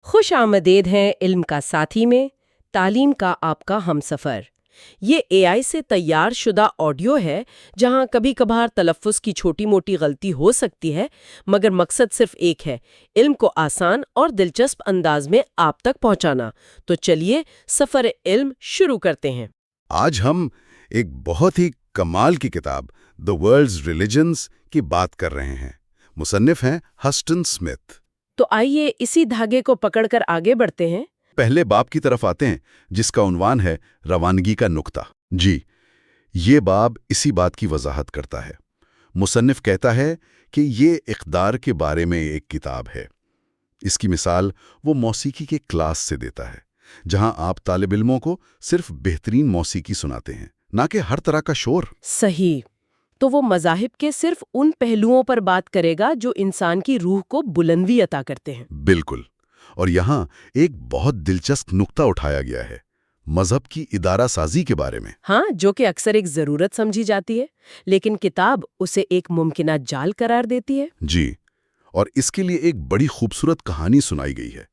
خوش آمدید ہیں علم کا ساتھی میں، تعلیم کا آپ کا ہمسفر۔ یہ اے آئی سے تیار شدہ آڈیو ہے جہاں کبھی کبھار تلفظ کی چھوٹی موٹی غلطی ہو سکتی ہے، مگر مقصد صرف ایک ہے، علم کو آسان اور دلچسپ انداز میں آپ تک پہنچانا۔ تو چلیے سفر علم شروع کرتے ہیں۔ آج ہم ایک بہت ہی کمال کی کتاب دی ورلڈز ریلیجنز کی بات کر رہے ہیں۔ مصنف ہیں ہسٹن اسمتھ۔ تو آئیے اسی دھاگے کو پکڑ کر آگے بڑھتے ہیں۔ پہلے باب کی طرف آتے ہیں جس کا عنوان ہے روانگی کا نقطہ۔ جی، یہ باب اسی بات کی وضاحت کرتا ہے۔ مصنف کہتا ہے کہ یہ اقدار کے بارے میں ایک کتاب ہے۔ اس کی مثال وہ موسیقی کے کلاس سے دیتا ہے، جہاں آپ طالب علموں کو صرف بہترین موسیقی سناتے ہیں، نہ کہ ہر طرح کا شور۔ صحیح۔ تو وہ مذاہب کے صرف ان پہلوؤں پر بات کرے گا جو انسان کی روح کو بلندی عطا کرتے ہیں۔ بالکل۔ اور یہاں ایک بہت دلچسپ نقطہ اٹھایا گیا ہے، مذہب کی ادارہ سازی کے بارے میں۔ ہاں، جو کہ اکثر ایک ضرورت سمجھی جاتی ہے، لیکن کتاب اسے ایک ممکنہ جال قرار دیتی ہے۔ جی، اور اس کے لیے ایک بڑی خوبصورت کہانی سنائی گئی ہے۔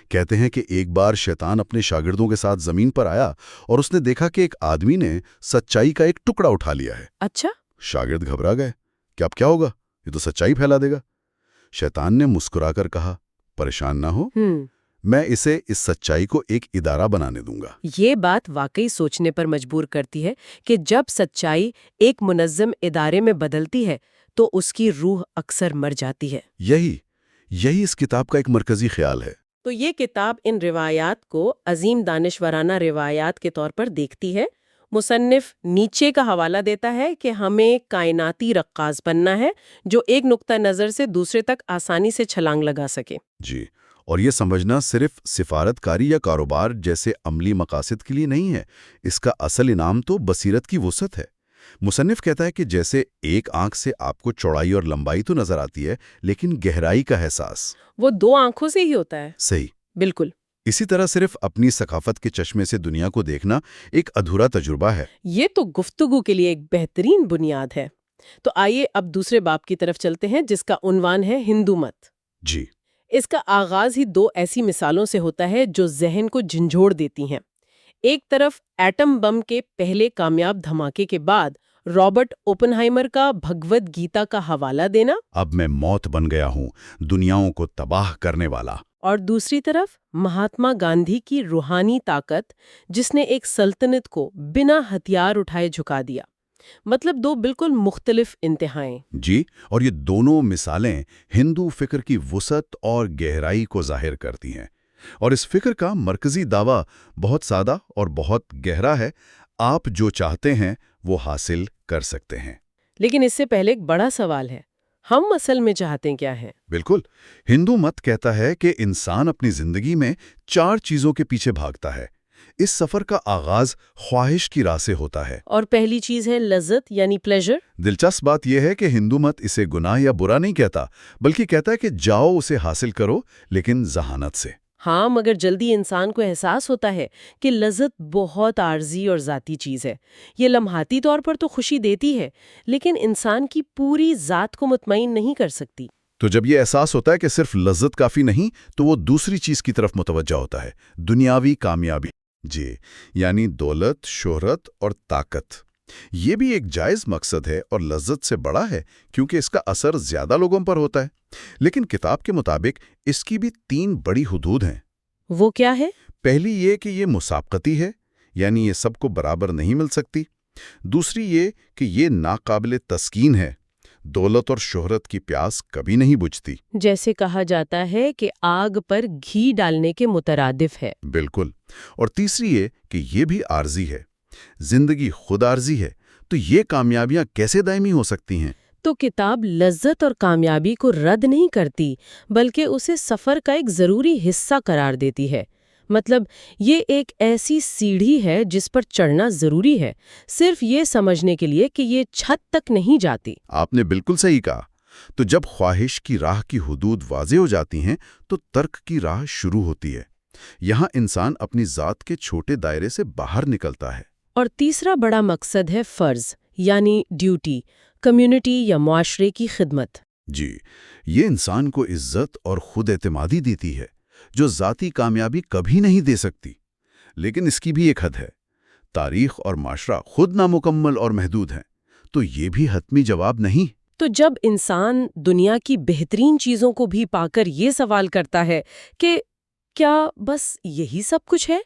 کہتے ہیں کہ ایک بار شیطان اپنے شاگردوں کے ساتھ زمین پر آیا اور اس نے دیکھا کہ ایک آدمی نے سچائی کا ایک ٹکڑا اٹھا لیا ہے۔ اچھا؟ شاگرد گھبرا گئے کہ اب کیا ہوگا، یہ تو سچائی پھیلا دے گا۔ شیطان نے مسکرا کر کہا، پریشان نہ ہو، میں اسے اس سچائی کو ایک ادارہ بنانے دوں گا۔ یہ بات واقعی سوچنے پر مجبور کرتی ہے کہ جب سچائی ایک منظم ادارے میں بدلتی ہے تو اس کی روح اکثر مر جاتی ہے۔ یہی اس کتاب کا ایک مرکزی خیال ہے۔ تو یہ کتاب ان روایات کو عظیم دانشورانہ روایات کے طور پر دیکھتی ہے۔ مصنف نیچے کا حوالہ دیتا ہے کہ ہمیں کائناتی رقاص بننا ہے جو ایک نقطہ نظر سے دوسرے تک آسانی سے چھلانگ لگا سکے۔ جی، اور یہ سمجھنا صرف سفارت کاری یا کاروبار جیسے عملی مقاصد کے لیے نہیں ہے، اس کا اصل انعام تو بصیرت کی وسعت ہے۔ مصنف کہتا ہے کہ جیسے ایک آنکھ سے آپ کو چوڑائی اور لمبائی تو نظر آتی ہے، لیکن گہرائی کا احساس وہ دو آنکھوں سے ہی ہوتا ہے۔ صحیح، بالکل۔ اسی طرح صرف اپنی ثقافت کے چشمے سے دنیا کو دیکھنا ایک ادھورا تجربہ ہے۔ یہ تو گفتگو کے لیے ایک بہترین بنیاد ہے۔ تو آئیے اب دوسرے باب کی طرف چلتے ہیں جس کا عنوان ہے ہندو مت۔ جی، اس کا آغاز ہی دو ایسی مثالوں سے ہوتا ہے جو ذہن کو جھنجھوڑ دیتی ہیں۔ ایک طرف ایٹم بم کے پہلے کامیاب دھماکے کے بعد رابرٹ اوپنہائمر کا بھگوت گیتا کا حوالہ دینا، اب میں موت بن گیا ہوں، دنیاؤں کو تباہ کرنے والا۔ اور دوسری طرف مہاتما گاندھی کی روحانی طاقت جس نے ایک سلطنت کو بنا ہتھیار اٹھائے جھکا دیا۔ مطلب دو بالکل مختلف انتہائیں۔ جی، اور یہ دونوں مثالیں ہندو فکر کی وسعت اور گہرائی کو ظاہر کرتی ہیں۔ اور اس فکر کا مرکزی دعویٰ بہت سادہ اور بہت گہرا ہے، آپ جو چاہتے ہیں وہ حاصل کر سکتے ہیں۔ لیکن اس سے پہلے ایک بڑا سوال ہے، ہم اصل میں چاہتے کیا ہیں؟ بالکل، ہندو مت کہتا ہے کہ انسان اپنی زندگی میں 4 چیزوں کے پیچھے بھاگتا ہے۔ اس سفر کا آغاز خواہش کی راہ سے ہوتا ہے۔ اور پہلی چیز ہے لذت یعنی پلیجر۔ دلچسپ بات یہ ہے کہ ہندو مت اسے گناہ یا برا نہیں کہتا، بلکہ کہتا ہے کہ جاؤ اسے حاصل کرو، لیکن ذہانت سے۔ ہاں، مگر جلدی انسان کو احساس ہوتا ہے کہ لذت بہت عارضی اور ذاتی چیز ہے۔ یہ لمحاتی طور پر تو خوشی دیتی ہے، لیکن انسان کی پوری ذات کو مطمئن نہیں کر سکتی۔ تو جب یہ احساس ہوتا ہے کہ صرف لذت کافی نہیں، تو وہ دوسری چیز کی طرف متوجہ ہوتا ہے، دنیاوی کامیابی۔ جی، یعنی دولت، شہرت اور طاقت۔ یہ بھی ایک جائز مقصد ہے اور لذت سے بڑا ہے کیونکہ اس کا اثر زیادہ لوگوں پر ہوتا ہے۔ لیکن کتاب کے مطابق اس کی بھی 3 بڑی حدود ہیں۔ وہ کیا ہے؟ پہلی یہ کہ یہ مسابقتی ہے، یعنی یہ سب کو برابر نہیں مل سکتی۔ دوسری یہ کہ یہ ناقابل تسکین ہے، دولت اور شہرت کی پیاس کبھی نہیں بجھتی۔ جیسے کہا جاتا ہے کہ آگ پر گھی ڈالنے کے مترادف ہے۔ بالکل۔ اور تیسری یہ کہ یہ بھی عارضی ہے، زندگی خود عارضی ہے، تو یہ کامیابیاں کیسے دائمی ہو سکتی ہیں؟ تو کتاب لذت اور کامیابی کو رد نہیں کرتی، بلکہ اسے سفر کا ایک ضروری حصہ قرار دیتی ہے۔ مطلب یہ ایک ایسی سیڑھی ہے جس پر چڑھنا ضروری ہے، صرف یہ سمجھنے کے لیے کہ یہ چھت تک نہیں جاتی۔ آپ نے بالکل صحیح کہا۔ تو جب خواہش کی راہ کی حدود واضح ہو جاتی ہیں تو ترک کی راہ شروع ہوتی ہے۔ یہاں انسان اپنی ذات کے چھوٹے دائرے سے باہر نکلتا ہے۔ اور تیسرا بڑا مقصد ہے فرض، یعنی ڈیوٹی، کمیونٹی یا معاشرے کی خدمت۔ جی، یہ انسان کو عزت اور خود اعتمادی دیتی ہے۔ جو ذاتی کامیابی کبھی نہیں دے سکتی۔ لیکن اس کی بھی ایک حد ہے۔ تاریخ اور معاشرہ خود نامکمل اور محدود ہیں، تو یہ بھی حتمی جواب نہیں۔ تو جب انسان دنیا کی بہترین چیزوں کو بھی پا کر یہ سوال کرتا ہے کہ کیا بس یہی سب کچھ ہے،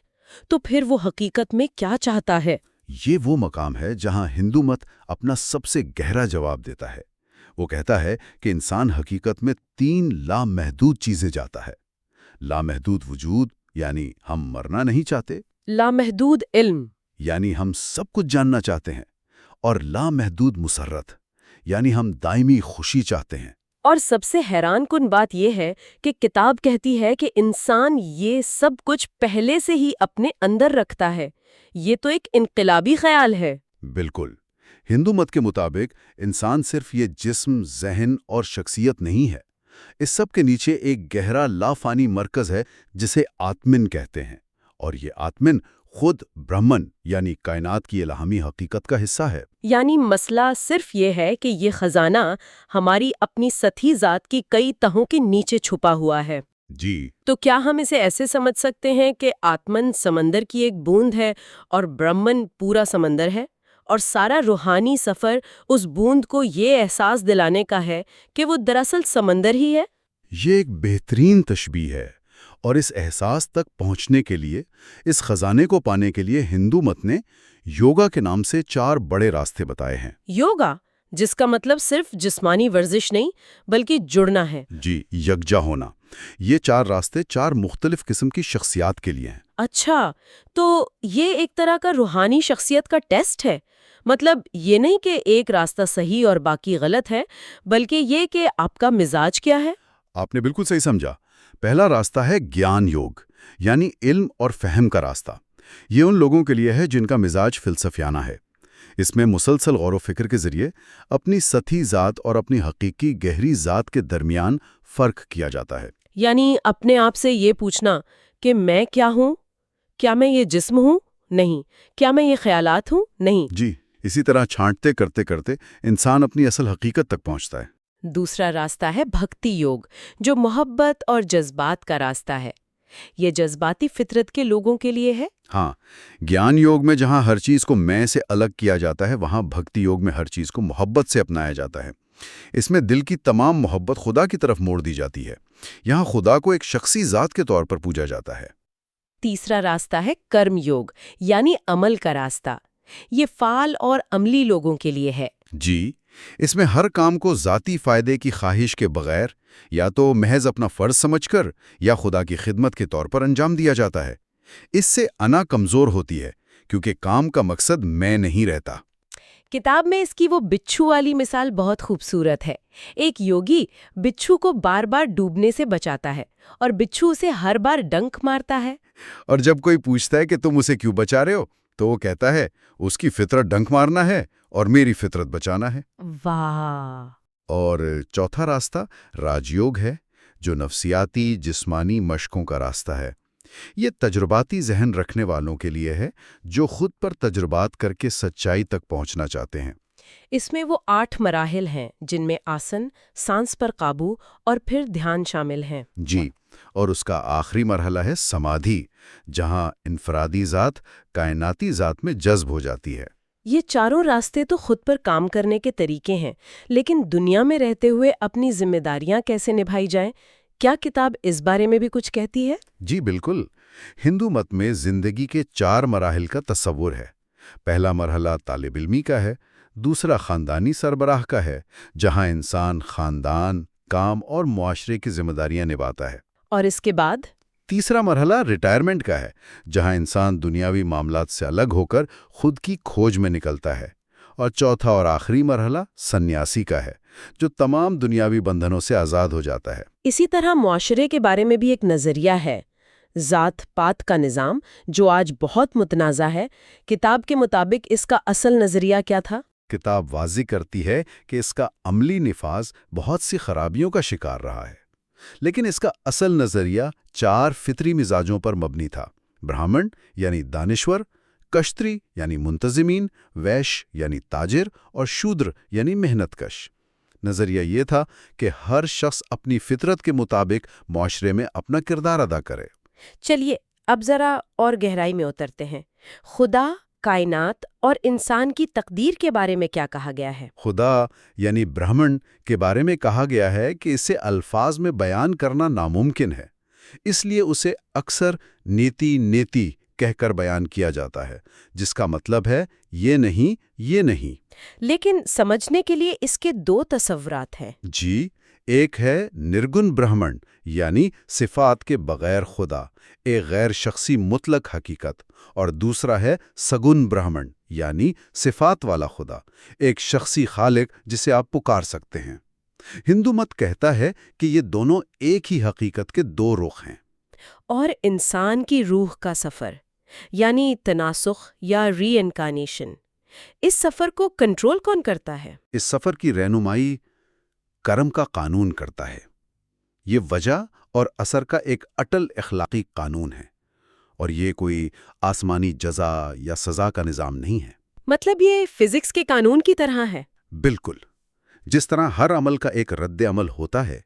تو پھر وہ حقیقت میں کیا چاہتا ہے؟ یہ وہ مقام ہے جہاں ہندو مت اپنا سب سے گہرا جواب دیتا ہے۔ وہ کہتا ہے کہ انسان حقیقت میں 3 لامحدود چیزیں چاہتا ہے۔ لامحدود وجود، یعنی ہم مرنا نہیں چاہتے، لامحدود علم، یعنی ہم سب کچھ جاننا چاہتے ہیں، اور لامحدود مسرت، یعنی ہم دائمی خوشی چاہتے ہیں۔ اور سب سے حیران کن بات یہ ہے کہ کتاب کہتی ہے کہ انسان یہ سب کچھ پہلے سے ہی اپنے اندر رکھتا ہے۔ یہ تو ایک انقلابی خیال ہے۔ بالکل۔ ہندو مت کے مطابق انسان صرف یہ جسم، ذہن اور شخصیت نہیں ہے۔ اس سب کے نیچے ایک گہرا لافانی مرکز ہے جسے آتمن کہتے ہیں، اور یہ آتمن خود برہمن یعنی کائنات کی الہامی حقیقت کا حصہ ہے۔ یعنی مسئلہ صرف یہ ہے کہ یہ خزانہ ہماری اپنی سطحی ذات کی کئی تہوں کے نیچے چھپا ہوا ہے۔ جی۔ تو کیا ہم اسے ایسے سمجھ سکتے ہیں کہ آتمن سمندر کی ایک بوند ہے اور برہمن پورا سمندر ہے، اور سارا روحانی سفر اس بوند کو یہ احساس دلانے کا ہے کہ وہ دراصل سمندر ہی ہے؟ یہ ایک بہترین تشبیہ ہے، اور اس احساس تک پہنچنے کے لیے، اس خزانے کو پانے کے لیے ہندو مت نے یوگا کے نام سے 4 بڑے راستے بتائے ہیں۔ یوگا، جس کا مطلب صرف جسمانی ورزش نہیں بلکہ جڑنا ہے۔ جی، یکجا ہونا۔ یہ 4 راستے 4 مختلف قسم کی شخصیات کے لیے ہیں۔ اچھا، تو یہ ایک طرح کا روحانی شخصیت کا ٹیسٹ ہے؟ مطلب یہ نہیں کہ ایک راستہ صحیح اور باقی غلط ہے، بلکہ یہ کہ آپ کا مزاج کیا ہے؟ آپ نے بالکل صحیح سمجھا۔ پہلا راستہ ہے گیان یوگ، یعنی علم اور فہم کا راستہ۔ یہ ان لوگوں کے لیے ہے جن کا مزاج فلسفیانہ ہے۔ اس میں مسلسل غور و فکر کے ذریعے اپنی سطحی ذات اور اپنی حقیقی گہری ذات کے درمیان فرق کیا جاتا ہے۔ یعنی اپنے آپ سے یہ پوچھنا کہ میں کیا ہوں؟ کیا میں یہ جسم ہوں؟ نہیں۔ کیا میں یہ خیالات ہوں؟ نہیں۔ جی، اسی طرح چھانٹتے کرتے کرتے انسان اپنی اصل حقیقت تک پہنچتا ہے۔ دوسرا راستہ ہے بھکتی یوگ، جو محبت اور جذبات کا راستہ ہے۔ یہ جذباتی فطرت کے لوگوں کے لیے ہے؟ ہاں، گیان یوگ میں جہاں ہر چیز کو میں سے الگ کیا جاتا ہے، وہاں بھکتی یوگ میں ہر چیز کو محبت سے اپنایا جاتا ہے۔ اس میں دل کی تمام محبت خدا کی طرف موڑ دی جاتی ہے۔ یہاں خدا کو ایک شخصی ذات کے طور پر پوجا جاتا ہے۔ تیسرا راستہ ہے کرم یوگ، یعنی عمل کا راستہ۔ یہ فعال اور عملی لوگوں کے لیے ہے۔ جی، اس میں ہر کام کو ذاتی فائدے کی خواہش کے بغیر، یا تو محض اپنا فرض سمجھ کر یا خدا کی خدمت کے طور پر انجام دیا جاتا ہے۔ اس سے انا کمزور ہوتی ہے، کیونکہ کام کا مقصد میں نہیں رہتا۔ کتاب میں اس کی وہ بچھو والی مثال بہت خوبصورت ہے۔ ایک یوگی بچھو کو بار بار ڈوبنے سے بچاتا ہے، اور بچھو اسے ہر بار ڈنک مارتا ہے۔ اور جب کوئی پوچھتا ہے کہ تم اسے کیوں بچا رہے ہو، تو وہ کہتا ہے اس کی فطرت ڈنک مارنا ہے اور میری فطرت بچانا ہے۔ واہ! اور چوتھا راستہ راج یوگ ہے، جو نفسیاتی جسمانی مشقوں کا راستہ ہے۔ یہ تجرباتی ذہن رکھنے والوں کے لیے ہے جو خود پر تجربات کر کے سچائی تک پہنچنا چاہتے ہیں۔ اس میں وہ 8 مراحل ہیں جن میں آسن، سانس پر قابو اور پھر دھیان شامل ہیں۔ جی، اور اس کا آخری مرحلہ ہے سمادھی، جہاں انفرادی ذات کائناتی ذات میں جذب ہو جاتی ہے۔ یہ چاروں راستے تو خود پر کام کرنے کے طریقے ہیں، لیکن دنیا میں رہتے ہوئے اپنی ذمہ داریاں کیسے نبھائی جائیں؟ کیا کتاب اس بارے میں بھی کچھ کہتی ہے؟ جی بالکل۔ ہندو مت میں زندگی کے 4 مراحل کا تصور ہے۔ پہلا مرحلہ طالب علمی کا ہے، دوسرا خاندانی سربراہ کا ہے، جہاں انسان خاندان، کام اور معاشرے کی ذمہ داریاں نبھاتا ہے۔ اور اس کے بعد؟ تیسرا مرحلہ ریٹائرمنٹ کا ہے، جہاں انسان دنیاوی معاملات سے الگ ہو کر خود کی کھوج میں نکلتا ہے۔ اور چوتھا اور آخری مرحلہ سنیاسی کا ہے، جو تمام دنیاوی بندھنوں سے آزاد ہو جاتا ہے۔ اسی طرح معاشرے کے بارے میں بھی ایک نظریہ ہے، ذات پات کا نظام، جو آج بہت متنازع ہے۔ کتاب کے مطابق اس کا اصل نظریہ کیا تھا؟ کتاب واضح کرتی ہے کہ اس کا عملی نفاذ بہت سی خرابیوں کا شکار رہا ہے، لیکن اس کا اصل نظریہ 4 فطری مزاجوں پر مبنی تھا: برہمن یعنی دانشور، کشتری یعنی منتظمین، ویش یعنی تاجر، اور شودر یعنی محنت کش۔ نظریہ یہ تھا کہ ہر شخص اپنی فطرت کے مطابق معاشرے میں اپنا کردار ادا کرے۔ چلیے اب ذرا اور گہرائی میں اترتے ہیں۔ خدا، کائنات اور انسان کی تقدیر کے بارے میں کیا کہا گیا ہے؟ خدا یعنی برہمن کے بارے میں کہا گیا ہے کہ اسے الفاظ میں بیان کرنا ناممکن ہے، اس لیے اسے اکثر نیتی نیتی کہہ کر بیان کیا جاتا ہے، جس کا مطلب ہے یہ نہیں، یہ نہیں۔ لیکن سمجھنے کے لیے اس کے دو تصورات ہیں۔ جی، ایک ہے نرگن برہمن یعنی صفات کے بغیر خدا، ایک غیر شخصی مطلق حقیقت، اور دوسرا ہے سگن برہمن یعنی صفات والا خدا، ایک شخصی خالق جسے آپ پکار سکتے ہیں۔ ہندو مت کہتا ہے کہ یہ دونوں ایک ہی حقیقت کے دو رخ ہیں۔ اور انسان کی روح کا سفر یعنی تناسخ یا ری انکارنیشن، اس سفر کو کنٹرول کون کرتا ہے؟ اس سفر کی رہنمائی کرم کا قانون کرتا ہے۔ یہ وجہ اور اثر کا ایک اٹل اخلاقی قانون ہے، اور یہ کوئی آسمانی جزا یا سزا کا نظام نہیں ہے۔ مطلب یہ فزکس کے قانون کی طرح ہے؟ بالکل، جس طرح ہر عمل کا ایک رد عمل ہوتا ہے،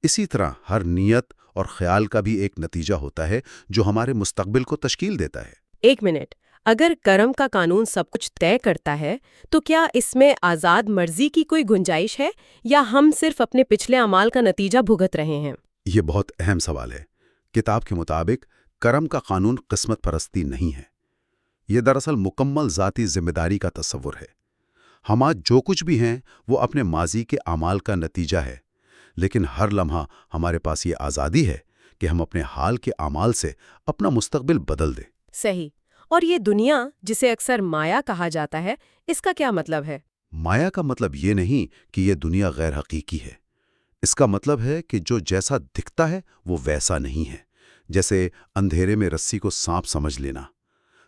اسی طرح ہر نیت اور خیال کا بھی ایک نتیجہ ہوتا ہے جو ہمارے مستقبل کو تشکیل دیتا ہے۔ ایک منٹ، اگر کرم کا قانون سب کچھ طے کرتا ہے تو کیا اس میں آزاد مرضی کی کوئی گنجائش ہے، یا ہم صرف اپنے پچھلے اعمال کا نتیجہ بھگت رہے ہیں؟ یہ بہت اہم سوال ہے۔ کتاب کے مطابق کرم کا قانون قسمت پرستی نہیں ہے، یہ دراصل مکمل ذاتی ذمہ داری کا تصور ہے۔ ہم آج جو کچھ بھی ہیں وہ اپنے ماضی کے اعمال کا نتیجہ ہے، لیکن ہر لمحہ ہمارے پاس یہ آزادی ہے کہ ہم اپنے حال کے اعمال سے اپنا مستقبل بدل دیں۔ صحیح۔ اور یہ دنیا جسے اکثر مایا کہا جاتا ہے، اس کا کیا مطلب ہے؟ مایا کا مطلب یہ نہیں کہ یہ دنیا غیر حقیقی ہے، اس کا مطلب ہے کہ جو جیسا دکھتا ہے وہ ویسا نہیں ہے۔ جیسے اندھیرے میں رسی کو سانپ سمجھ لینا،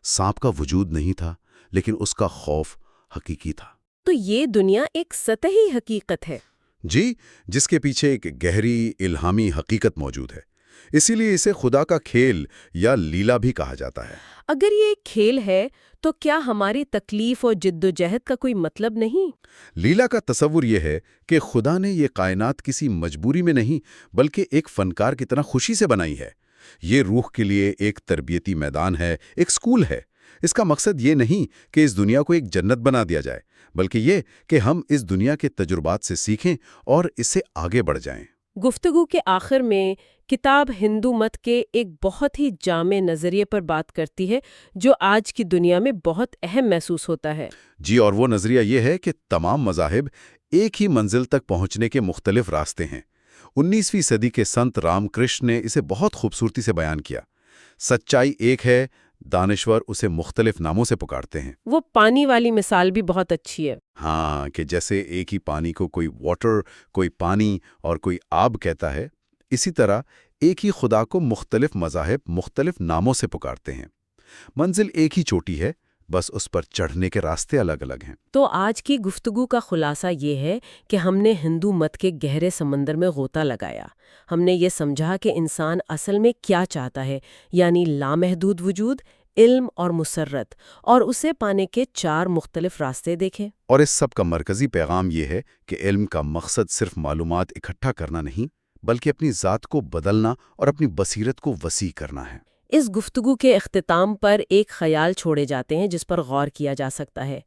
سانپ کا وجود نہیں تھا لیکن اس کا خوف حقیقی تھا۔ تو یہ دنیا ایک سطحی حقیقت ہے؟ جی، جس کے پیچھے ایک گہری الہامی حقیقت موجود ہے، اسی لیے اسے خدا کا کھیل یا لیلا بھی کہا جاتا ہے۔ اگر یہ ایک کھیل ہے تو کیا ہماری تکلیف اور جد و جہد کا کوئی مطلب نہیں؟ لیلا کا تصور یہ ہے کہ خدا نے یہ کائنات کسی مجبوری میں نہیں بلکہ ایک فنکار کی طرح خوشی سے بنائی ہے۔ یہ روح کے لیے ایک تربیتی میدان ہے، ایک سکول ہے۔ اس کا مقصد یہ نہیں کہ اس دنیا کو ایک جنت بنا دیا جائے، بلکہ یہ کہ ہم اس دنیا کے تجربات سے سیکھیں اور اس سے آگے بڑھ جائیں۔ گفتگو کے آخر میں کتاب ہندو مت کے ایک بہت ہی جامع نظریے پر بات کرتی ہے جو آج کی دنیا میں بہت اہم محسوس ہوتا ہے۔ جی، اور وہ نظریہ یہ ہے کہ تمام مذاہب ایک ہی منزل تک پہنچنے کے مختلف راستے ہیں۔ 19ویں صدی کے سنت رام کرشن نے اسے بہت خوبصورتی سے بیان کیا۔ سچائی ایک ہے، دانشور اسے مختلف ناموں سے پکارتے ہیں۔ وہ پانی والی مثال بھی بہت اچھی ہے۔ ہاں، کہ جیسے ایک ہی پانی کو کوئی واٹر، کوئی پانی اور کوئی آب کہتا ہے، اسی طرح ایک ہی خدا کو مختلف مذاہب مختلف ناموں سے پکارتے ہیں۔ منزل ایک ہی چوٹی ہے، بس اس پر چڑھنے کے راستے الگ الگ ہیں۔ تو آج کی گفتگو کا خلاصہ یہ ہے کہ ہم نے ہندو مت کے گہرے سمندر میں غوطہ لگایا۔ ہم نے یہ سمجھا کہ انسان اصل میں کیا چاہتا ہے، یعنی لامحدود وجود، علم اور مسرت، اور اسے پانے کے 4 مختلف راستے دیکھے۔ اور اس سب کا مرکزی پیغام یہ ہے کہ علم کا مقصد صرف معلومات اکٹھا کرنا نہیں، بلکہ اپنی ذات کو بدلنا اور اپنی بصیرت کو وسیع کرنا ہے۔ اس گفتگو کے اختتام پر ایک خیال چھوڑے جاتے ہیں جس پر غور کیا جا سکتا ہے۔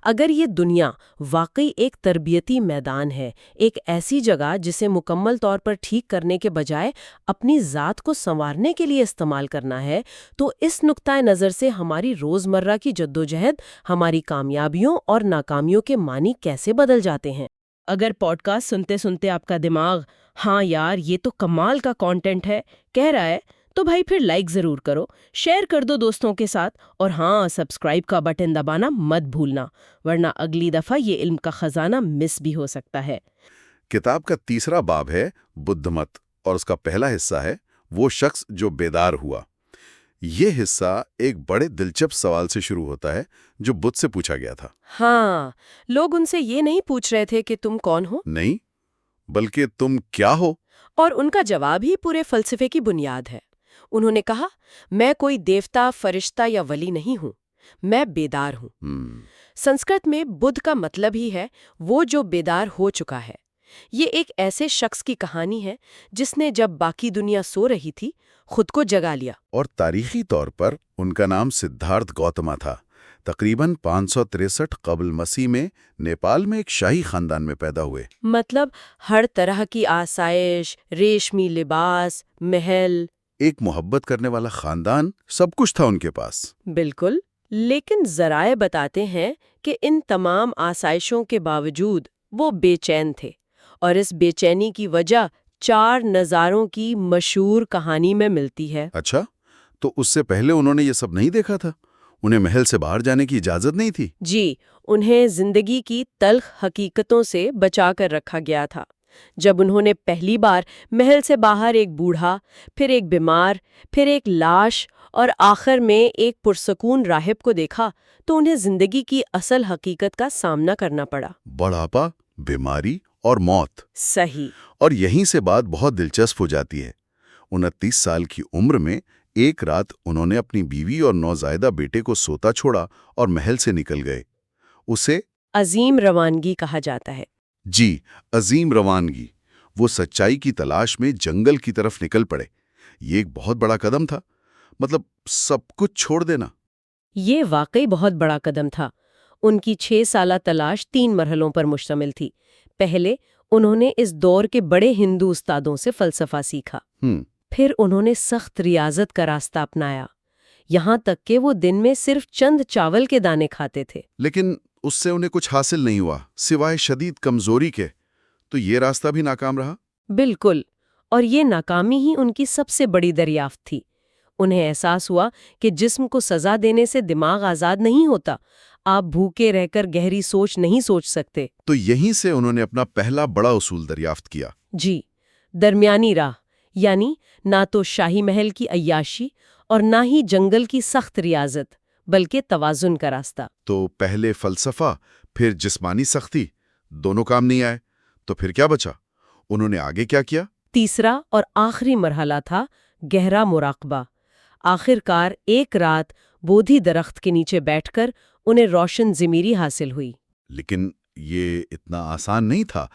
اگر یہ دنیا واقعی ایک تربیتی میدان ہے، ایک ایسی جگہ جسے مکمل طور پر ٹھیک کرنے کے بجائے اپنی ذات کو سنوارنے کے لیے استعمال کرنا ہے، تو اس نقطۂ نظر سے ہماری روزمرہ کی جدوجہد، ہماری کامیابیوں اور ناکامیوں کے معنی کیسے بدل جاتے ہیں؟ اگر پوڈ کاسٹ سنتے سنتے آپ کا دماغ ہاں یار یہ تو کمال کا کانٹینٹ ہے کہہ رہا ہے، تو بھائی پھر لائک ضرور کرو، شیئر کر دو دوستوں کے ساتھ، اور ہاں سبسکرائب کا بٹن دبانا مت بھولنا، ورنہ اگلی دفعہ یہ علم کا خزانہ مس بھی ہو سکتا ہے۔ کتاب کا تیسرا باب ہے بدھ مت، اور اس کا پہلا حصہ ہے وہ شخص جو بیدار ہوا۔ یہ حصہ ایک بڑے دلچسپ سوال سے شروع ہوتا ہے جو بدھ سے پوچھا گیا تھا۔ ہاں، لوگ ان سے یہ نہیں پوچھ رہے تھے کہ تم کون ہو، نہیں، بلکہ تم کیا ہو؟ اور ان کا جواب ہی پورے فلسفے کی بنیاد ہے۔ انہوں نے کہا، میں کوئی دیوتا، فرشتہ یا ولی نہیں ہوں، میں بیدار ہوں۔ سنسکرت میں بدھ کا مطلب ہی ہے وہ جو بیدار ہو چکا ہے۔ یہ ایک ایسے شخص کی کہانی ہے جس نے جب باقی دنیا سو رہی تھی خود کو جگا لیا۔ اور تاریخی طور پر ان کا نام سدھارتھ گوتما تھا۔ تقریباً 563 قبل مسیح میں نیپال میں ایک شاہی خاندان میں پیدا ہوئے۔ مطلب ہر طرح کی آسائش، ریشمی لباس، محل۔ ایک محبت کرنے والا خاندان، سب کچھ تھا ان کے پاس۔ بالکل، لیکن ذرائع بتاتے ہیں کہ ان تمام آسائشوں کے باوجود وہ بے چین تھے، اور اس بے چینی کی وجہ 4 نظاروں کی مشہور کہانی میں ملتی ہے۔ اچھا، تو اس سے پہلے انہوں نے یہ سب نہیں دیکھا تھا؟ انہیں محل سے باہر جانے کی اجازت نہیں تھی؟ جی، انہیں زندگی کی تلخ حقیقتوں سے بچا کر رکھا گیا تھا۔ جب انہوں نے پہلی بار محل سے باہر ایک بوڑھا، پھر ایک بیمار، پھر ایک لاش اور آخر میں ایک پرسکون راہب کو دیکھا تو انہیں زندگی کی اصل حقیقت کا سامنا کرنا پڑا۔ بڑھاپا، بیماری اور موت۔ صحیح۔ اور یہیں سے بات بہت دلچسپ ہو جاتی ہے۔ 29 سال کی عمر میں ایک رات انہوں نے اپنی بیوی اور نوزائیدہ بیٹے کو سوتا چھوڑا اور محل سے نکل گئے۔ اسے عظیم روانگی کہا جاتا ہے۔ جی، عظیم روانگی۔ وہ سچائی کی تلاش میں جنگل کی طرف نکل پڑے۔ یہ ایک بہت بڑا قدم تھا، مطلب سب کچھ چھوڑ دینا۔ یہ واقعی بہت بڑا قدم تھا۔ ان کی 6 سالہ تلاش 3 مرحلوں پر مشتمل تھی۔ پہلے انہوں نے اس دور کے بڑے ہندو استادوں سے فلسفہ سیکھا۔ پھر انہوں نے سخت ریاضت کا راستہ اپنایا، یہاں تک کہ وہ دن میں صرف چند چاول کے دانے کھاتے تھے۔ لیکن اس سے انہیں کچھ حاصل نہیں ہوا سوائے شدید کمزوری کے، تو یہ راستہ بھی ناکام رہا۔ بالکل، اور یہ ناکامی ہی ان کی سب سے بڑی دریافت تھی۔ انہیں احساس ہوا کہ جسم کو سزا دینے سے دماغ آزاد نہیں ہوتا، آپ بھوکے رہ کر گہری سوچ نہیں سوچ سکتے۔ تو یہیں سے انہوں نے اپنا پہلا بڑا اصول دریافت کیا۔ جی، درمیانی راہ، یعنی نہ تو شاہی محل کی عیاشی اور نہ ہی جنگل کی سخت ریاضت، بلکہ توازن کا راستہ۔ تو پہلے فلسفہ، پھر جسمانی سختی، دونوں کام نہیں آئے، تو پھر کیا بچا؟ انہوں نے آگے کیا کیا؟ تیسرا اور آخری مرحلہ تھا گہرا مراقبہ۔ آخر کار ایک رات بودھی درخت کے نیچے بیٹھ کر انہیں روشن ضمیری حاصل ہوئی۔ لیکن یہ اتنا آسان نہیں تھا۔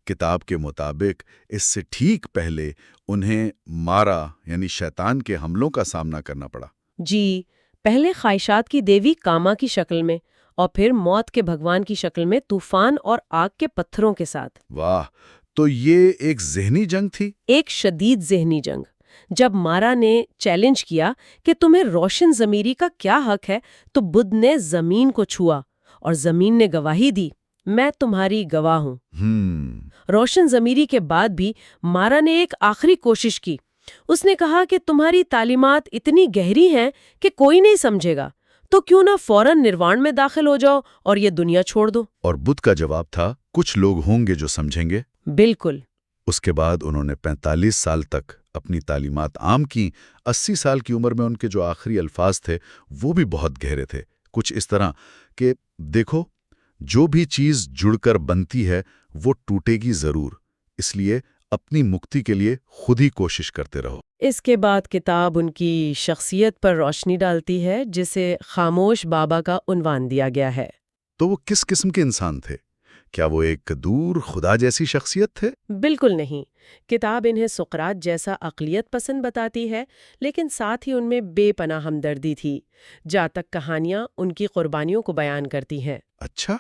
کتاب کے مطابق اس سے ٹھیک پہلے انہیں مارا، یعنی شیطان کے حملوں کا سامنا کرنا پڑا۔ جی، پہلے خواہشات کی دیوی کاما کی شکل میں، اور پھر موت کے بھگوان کی شکل میں طوفان اور آگ کے پتھروں کے ساتھ۔ واہ، تو یہ ایک ذہنی جنگ تھی؟ ایک شدید ذہنی جنگ۔ جب مارا نے چیلنج کیا کہ تمہیں روشن ضمیری کا کیا حق ہے، تو بدھ نے زمین کو چھوا اور زمین نے گواہی دی، میں تمہاری گواہ ہوں۔ روشن ضمیری کے بعد بھی مارا نے ایک آخری کوشش کی۔ اس نے کہا کہ تمہاری تعلیمات اتنی گہری ہیں کہ کوئی نہیں سمجھے گا، تو کیوں نہ فوراً نروان میں داخل ہو جاؤ اور یہ دنیا چھوڑ دو۔ اور بدھ کا جواب تھا، کچھ لوگ ہوں گے جو سمجھیں گے۔ بالکل۔ اس کے بعد انہوں نے 45 سال تک اپنی تعلیمات عام کی۔ 80 سال کی عمر میں ان کے جو آخری الفاظ تھے وہ بھی بہت گہرے تھے، کچھ اس طرح کہ دیکھو، جو بھی چیز جڑ کر بنتی ہے وہ ٹوٹے گی ضرور، اس لیے اپنی مکتی کے لیے خود ہی کوشش کرتے رہو۔ اس کے بعد کتاب ان کی شخصیت پر روشنی ڈالتی ہے، جسے خاموش بابا کا عنوان دیا گیا ہے۔ تو وہ کس قسم کے انسان تھے؟ کیا وہ ایک دور خدا جیسی شخصیت تھے؟ بالکل نہیں۔ کتاب انہیں سقراط جیسا عقلیت پسند بتاتی ہے، لیکن ساتھ ہی ان میں بے پناہ ہمدردی تھی۔ جاتک کہانیاں ان کی قربانیوں کو بیان کرتی ہیں۔ اچھا،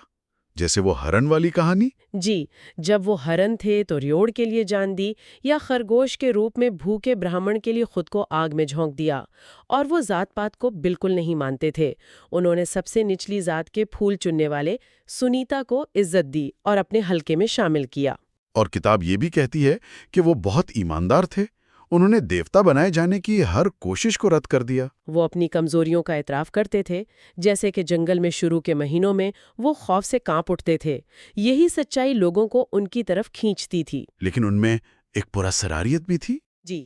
جیسے وہ ہرن والی کہانی؟ جی، جب وہ ہرن تھے تو ریوڑ کے لیے جان دی، یا خرگوش کے روپ میں بھوکے برہمن کے لیے خود کو آگ میں جھونک دیا۔ اور وہ ذات پات کو بالکل نہیں مانتے تھے۔ انہوں نے سب سے نچلی ذات کے پھول چننے والے سنیتا کو عزت دی اور اپنے حلقے میں شامل کیا۔ اور کتاب یہ بھی کہتی ہے کہ وہ بہت ایماندار تھے۔ انہوں نے دیوتا بنائے جانے کی ہر کوشش کو رد کر دیا۔ وہ اپنی کمزوریوں کا اعتراف کرتے تھے، جیسے کہ جنگل میں شروع کے مہینوں میں وہ خوف سے کانپ اٹھتے تھے۔ یہی سچائی لوگوں کو ان کی طرف کھینچتی تھی۔ لیکن ان میں ایک پراسراریت بھی تھی۔ جی،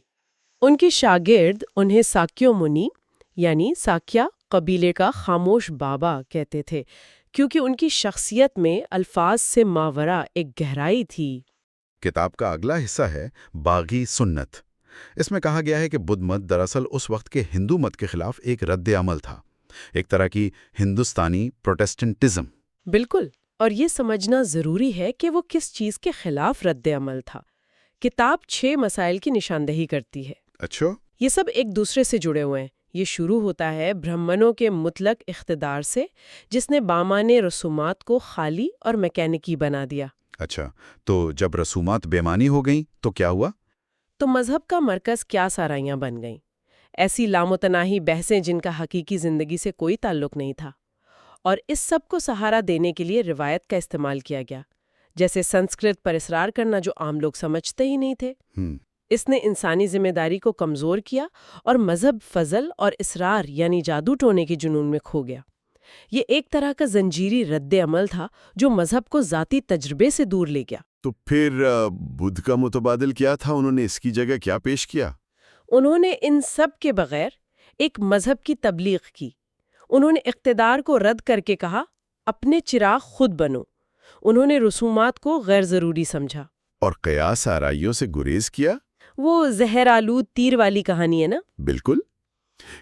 ان کے شاگرد انہیں ساکیو منی، یعنی ساکیا قبیلے کا خاموش بابا کہتے تھے، کیونکہ ان کی شخصیت میں الفاظ سے ماورا ایک گہرائی تھی۔ کتاب کا اگلا حصہ ہے باغی سنت۔ اس میں کہا گیا ہے کہ بدھ مت دراصل اس وقت کے ہندو مت کے خلاف ایک رد عمل تھا، ایک طرح کی ہندوستانی پروٹیسٹنٹزم۔ بالکل، اور یہ سمجھنا ضروری ہے کہ وہ کس چیز کے خلاف رد عمل تھا۔ کتاب 6 مسائل کی نشاندہی کرتی ہے۔ اچھا، یہ سب ایک دوسرے سے جڑے ہوئے ہیں۔ یہ شروع ہوتا ہے برہمنوں کے مطلق اقتدار سے، جس نے بامانے رسومات کو خالی اور میکینکی بنا دیا۔ اچھا، تو جب رسومات بے معنی ہو گئیں تو کیا ہوا؟ تو مذہب کا مرکز کیا سارائیاں بن گئیں، ایسی لامتناہی بحثیں جن کا حقیقی زندگی سے کوئی تعلق نہیں تھا۔ اور اس سب کو سہارا دینے کے لیے روایت کا استعمال کیا گیا، جیسے سنسکرت پر اصرار کرنا جو عام لوگ سمجھتے ہی نہیں تھے۔ اس نے انسانی ذمہ داری کو کمزور کیا اور مذہب فضل اور اصرار یعنی جادو ٹونے کے جنون میں کھو گیا۔ یہ ایک طرح کا زنجیری رد عمل تھا جو مذہب کو ذاتی تجربے سے دور لے گیا۔ تو پھر بدھ کا متبادل کیا تھا؟ انہوں نے اس کی جگہ کیا پیش کیا؟ انہوں نے ان سب کے بغیر ایک مذہب کی تبلیغ کی۔ انہوں نے اقتدار کو رد کر کے کہا، اپنے چراغ خود بنو۔ انہوں نے رسومات کو غیر ضروری سمجھا اور قیاس آرائیوں سے گریز کیا۔ وہ زہر آلود تیر والی کہانی ہے نا؟ بالکل۔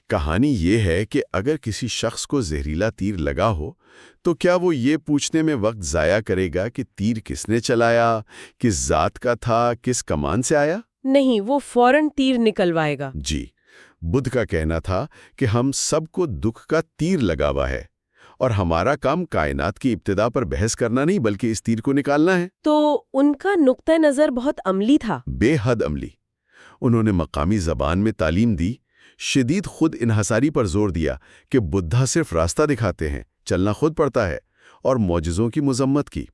کہانی یہ ہے کہ اگر کسی شخص کو زہریلا تیر لگا ہو تو کیا وہ یہ پوچھنے میں وقت ضائع کرے گا کہ تیر کس نے چلایا، کس ذات کا تھا، کس کمان سے آیا؟ نہیں، وہ فوراً تیر نکلوائے گا۔ جی، بدھ کا کہنا تھا کہ ہم سب کو دکھ کا تیر لگا ہوا ہے اور ہمارا کام کائنات کی ابتدا پر بحث کرنا نہیں بلکہ اس تیر کو نکالنا ہے۔ تو ان کا نقطہ نظر بہت عملی تھا۔ بے حد عملی۔ انہوں نے مقامی زبان میں تعلیم دی، شدید خود انحصاری پر زور دیا کہ بدھا صرف راستہ دکھاتے ہیں، چلنا خود پڑتا ہے، اور معجزوں کی مذمت کی۔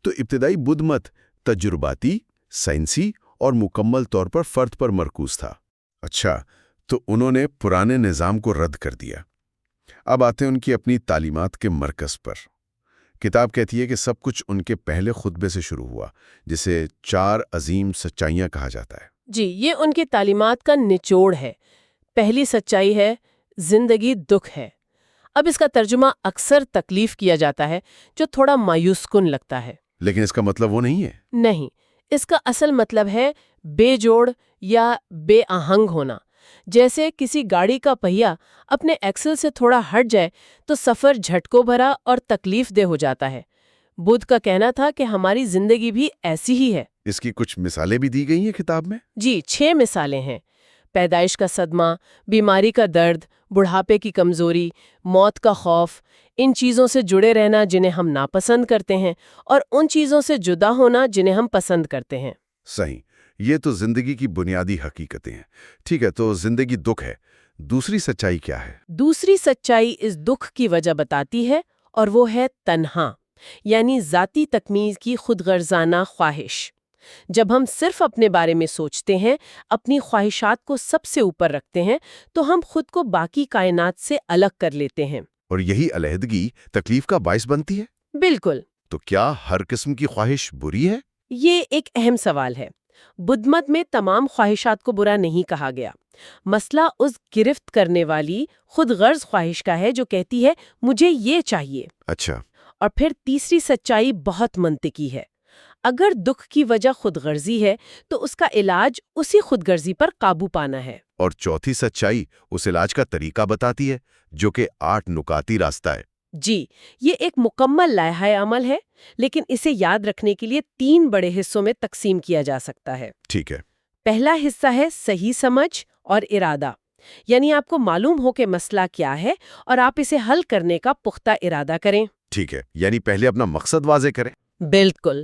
تو ابتدائی بدھ مت تجرباتی، سائنسی اور مکمل طور پر فرد پر مرکوز تھا۔ اچھا، تو انہوں نے پرانے نظام کو رد کر دیا۔ اب آتے ہیں ان کی اپنی تعلیمات کے مرکز پر۔ کتاب کہتی ہے کہ سب کچھ ان کے پہلے خطبے سے شروع ہوا، جسے 4 عظیم سچائیاں کہا جاتا ہے۔ جی، یہ ان کی تعلیمات کا نچوڑ ہے۔ پہلی سچائی ہے، زندگی دکھ ہے۔ اب اس کا ترجمہ اکثر تکلیف کیا جاتا ہے، جو تھوڑا مایوس کن لگتا ہے۔ لیکن اس کا مطلب وہ نہیں ہے۔ نہیں، اس کا اصل مطلب ہے بے جوڑ یا بے آہنگ ہونا۔ جیسے کسی گاڑی کا پہیا اپنے ایکسل سے تھوڑا ہٹ جائے تو سفر جھٹکوں بھرا اور تکلیف دہ ہو جاتا ہے۔ بدھ کا کہنا تھا کہ ہماری زندگی بھی ایسی ہی ہے۔ اس کی کچھ مثالیں بھی دی گئی ہیں کتاب میں؟ جی، 6 مثالیں ہیں۔ پیدائش کا صدمہ، بیماری کا درد، بڑھاپے کی کمزوری، موت کا خوف، ان چیزوں سے جڑے رہنا جنہیں ہم ناپسند کرتے ہیں، اور ان چیزوں سے جدا ہونا جنہیں ہم پسند کرتے ہیں۔ صحیح، یہ تو زندگی کی بنیادی حقیقتیں ہیں۔ ٹھیک ہے، تو زندگی دکھ ہے۔ دوسری سچائی کیا ہے؟ دوسری سچائی اس دکھ کی وجہ بتاتی ہے، اور وہ ہے تنہا، یعنی ذاتی تکمیل کی خود غرضانہ خواہش۔ جب ہم صرف اپنے بارے میں سوچتے ہیں، اپنی خواہشات کو سب سے اوپر رکھتے ہیں، تو ہم خود کو باقی کائنات سے الگ کر لیتے ہیں۔ اور یہی علیحدگی تکلیف کا باعث بنتی ہے۔ بالکل۔ تو کیا ہر قسم کی خواہش بری ہے؟ یہ ایک اہم سوال ہے۔ بدھ مت میں تمام خواہشات کو برا نہیں کہا گیا۔ مسئلہ اس گرفت کرنے والی خود غرض خواہش کا ہے جو کہتی ہے مجھے یہ چاہیے۔ اچھا۔ اور پھر تیسری سچائی بہت منطقی ہے۔ اگر دکھ کی وجہ خود غرضی ہے تو اس کا علاج اسی خود غرضی پر قابو پانا ہے۔ اور چوتھی سچائی اس علاج کا طریقہ بتاتی ہے، جو کہ 8 نکاتی راستہ ہے۔ جی، یہ ایک مکمل لائحہ عمل ہے، لیکن اسے یاد رکھنے کے لیے 3 بڑے حصوں میں تقسیم کیا جا سکتا ہے۔ ٹھیک ہے۔ پہلا حصہ ہے صحیح سمجھ اور ارادہ، یعنی آپ کو معلوم ہو کہ مسئلہ کیا ہے اور آپ اسے حل کرنے کا پختہ ارادہ کریں۔ ٹھیک ہے، یعنی پہلے اپنا مقصد واضح کریں۔ بالکل۔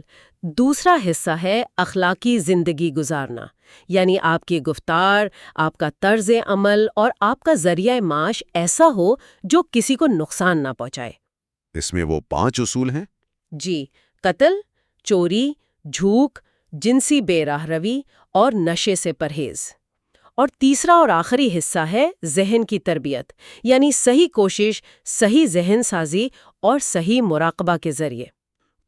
دوسرا حصہ ہے اخلاقی زندگی گزارنا، یعنی آپ کی گفتار، آپ کا طرز عمل اور آپ کا ذریعہ معاش ایسا ہو جو کسی کو نقصان نہ پہنچائے۔ اس میں وہ 5 اصول ہیں؟ جی، قتل، چوری، جھوٹ، جنسی بے راہ روی اور نشے سے پرہیز۔ اور تیسرا اور آخری حصہ ہے ذہن کی تربیت، یعنی صحیح کوشش، صحیح ذہن سازی اور صحیح مراقبہ کے ذریعے۔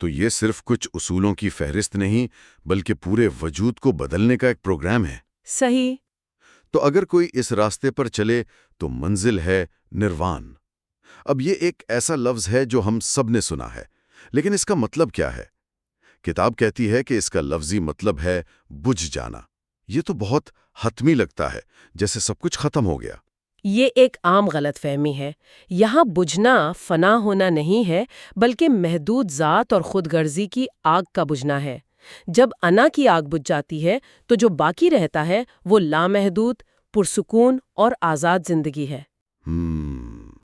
تو یہ صرف کچھ اصولوں کی فہرست نہیں بلکہ پورے وجود کو بدلنے کا ایک پروگرام ہے۔ صحیح۔ تو اگر کوئی اس راستے پر چلے تو منزل ہے نروان۔ اب یہ ایک ایسا لفظ ہے جو ہم سب نے سنا ہے، لیکن اس کا مطلب کیا ہے؟ کتاب کہتی ہے کہ اس کا لفظی مطلب ہے بجھ جانا۔ یہ تو بہت حتمی لگتا ہے، جیسے سب کچھ ختم ہو گیا۔ یہ ایک عام غلط فہمی ہے۔ یہاں بجھنا فنا ہونا نہیں ہے، بلکہ محدود ذات اور خود غرضی کی آگ کا بجھنا ہے۔ جب انا کی آگ بجھ جاتی ہے تو جو باقی رہتا ہے وہ لامحدود، پرسکون اور آزاد زندگی ہے۔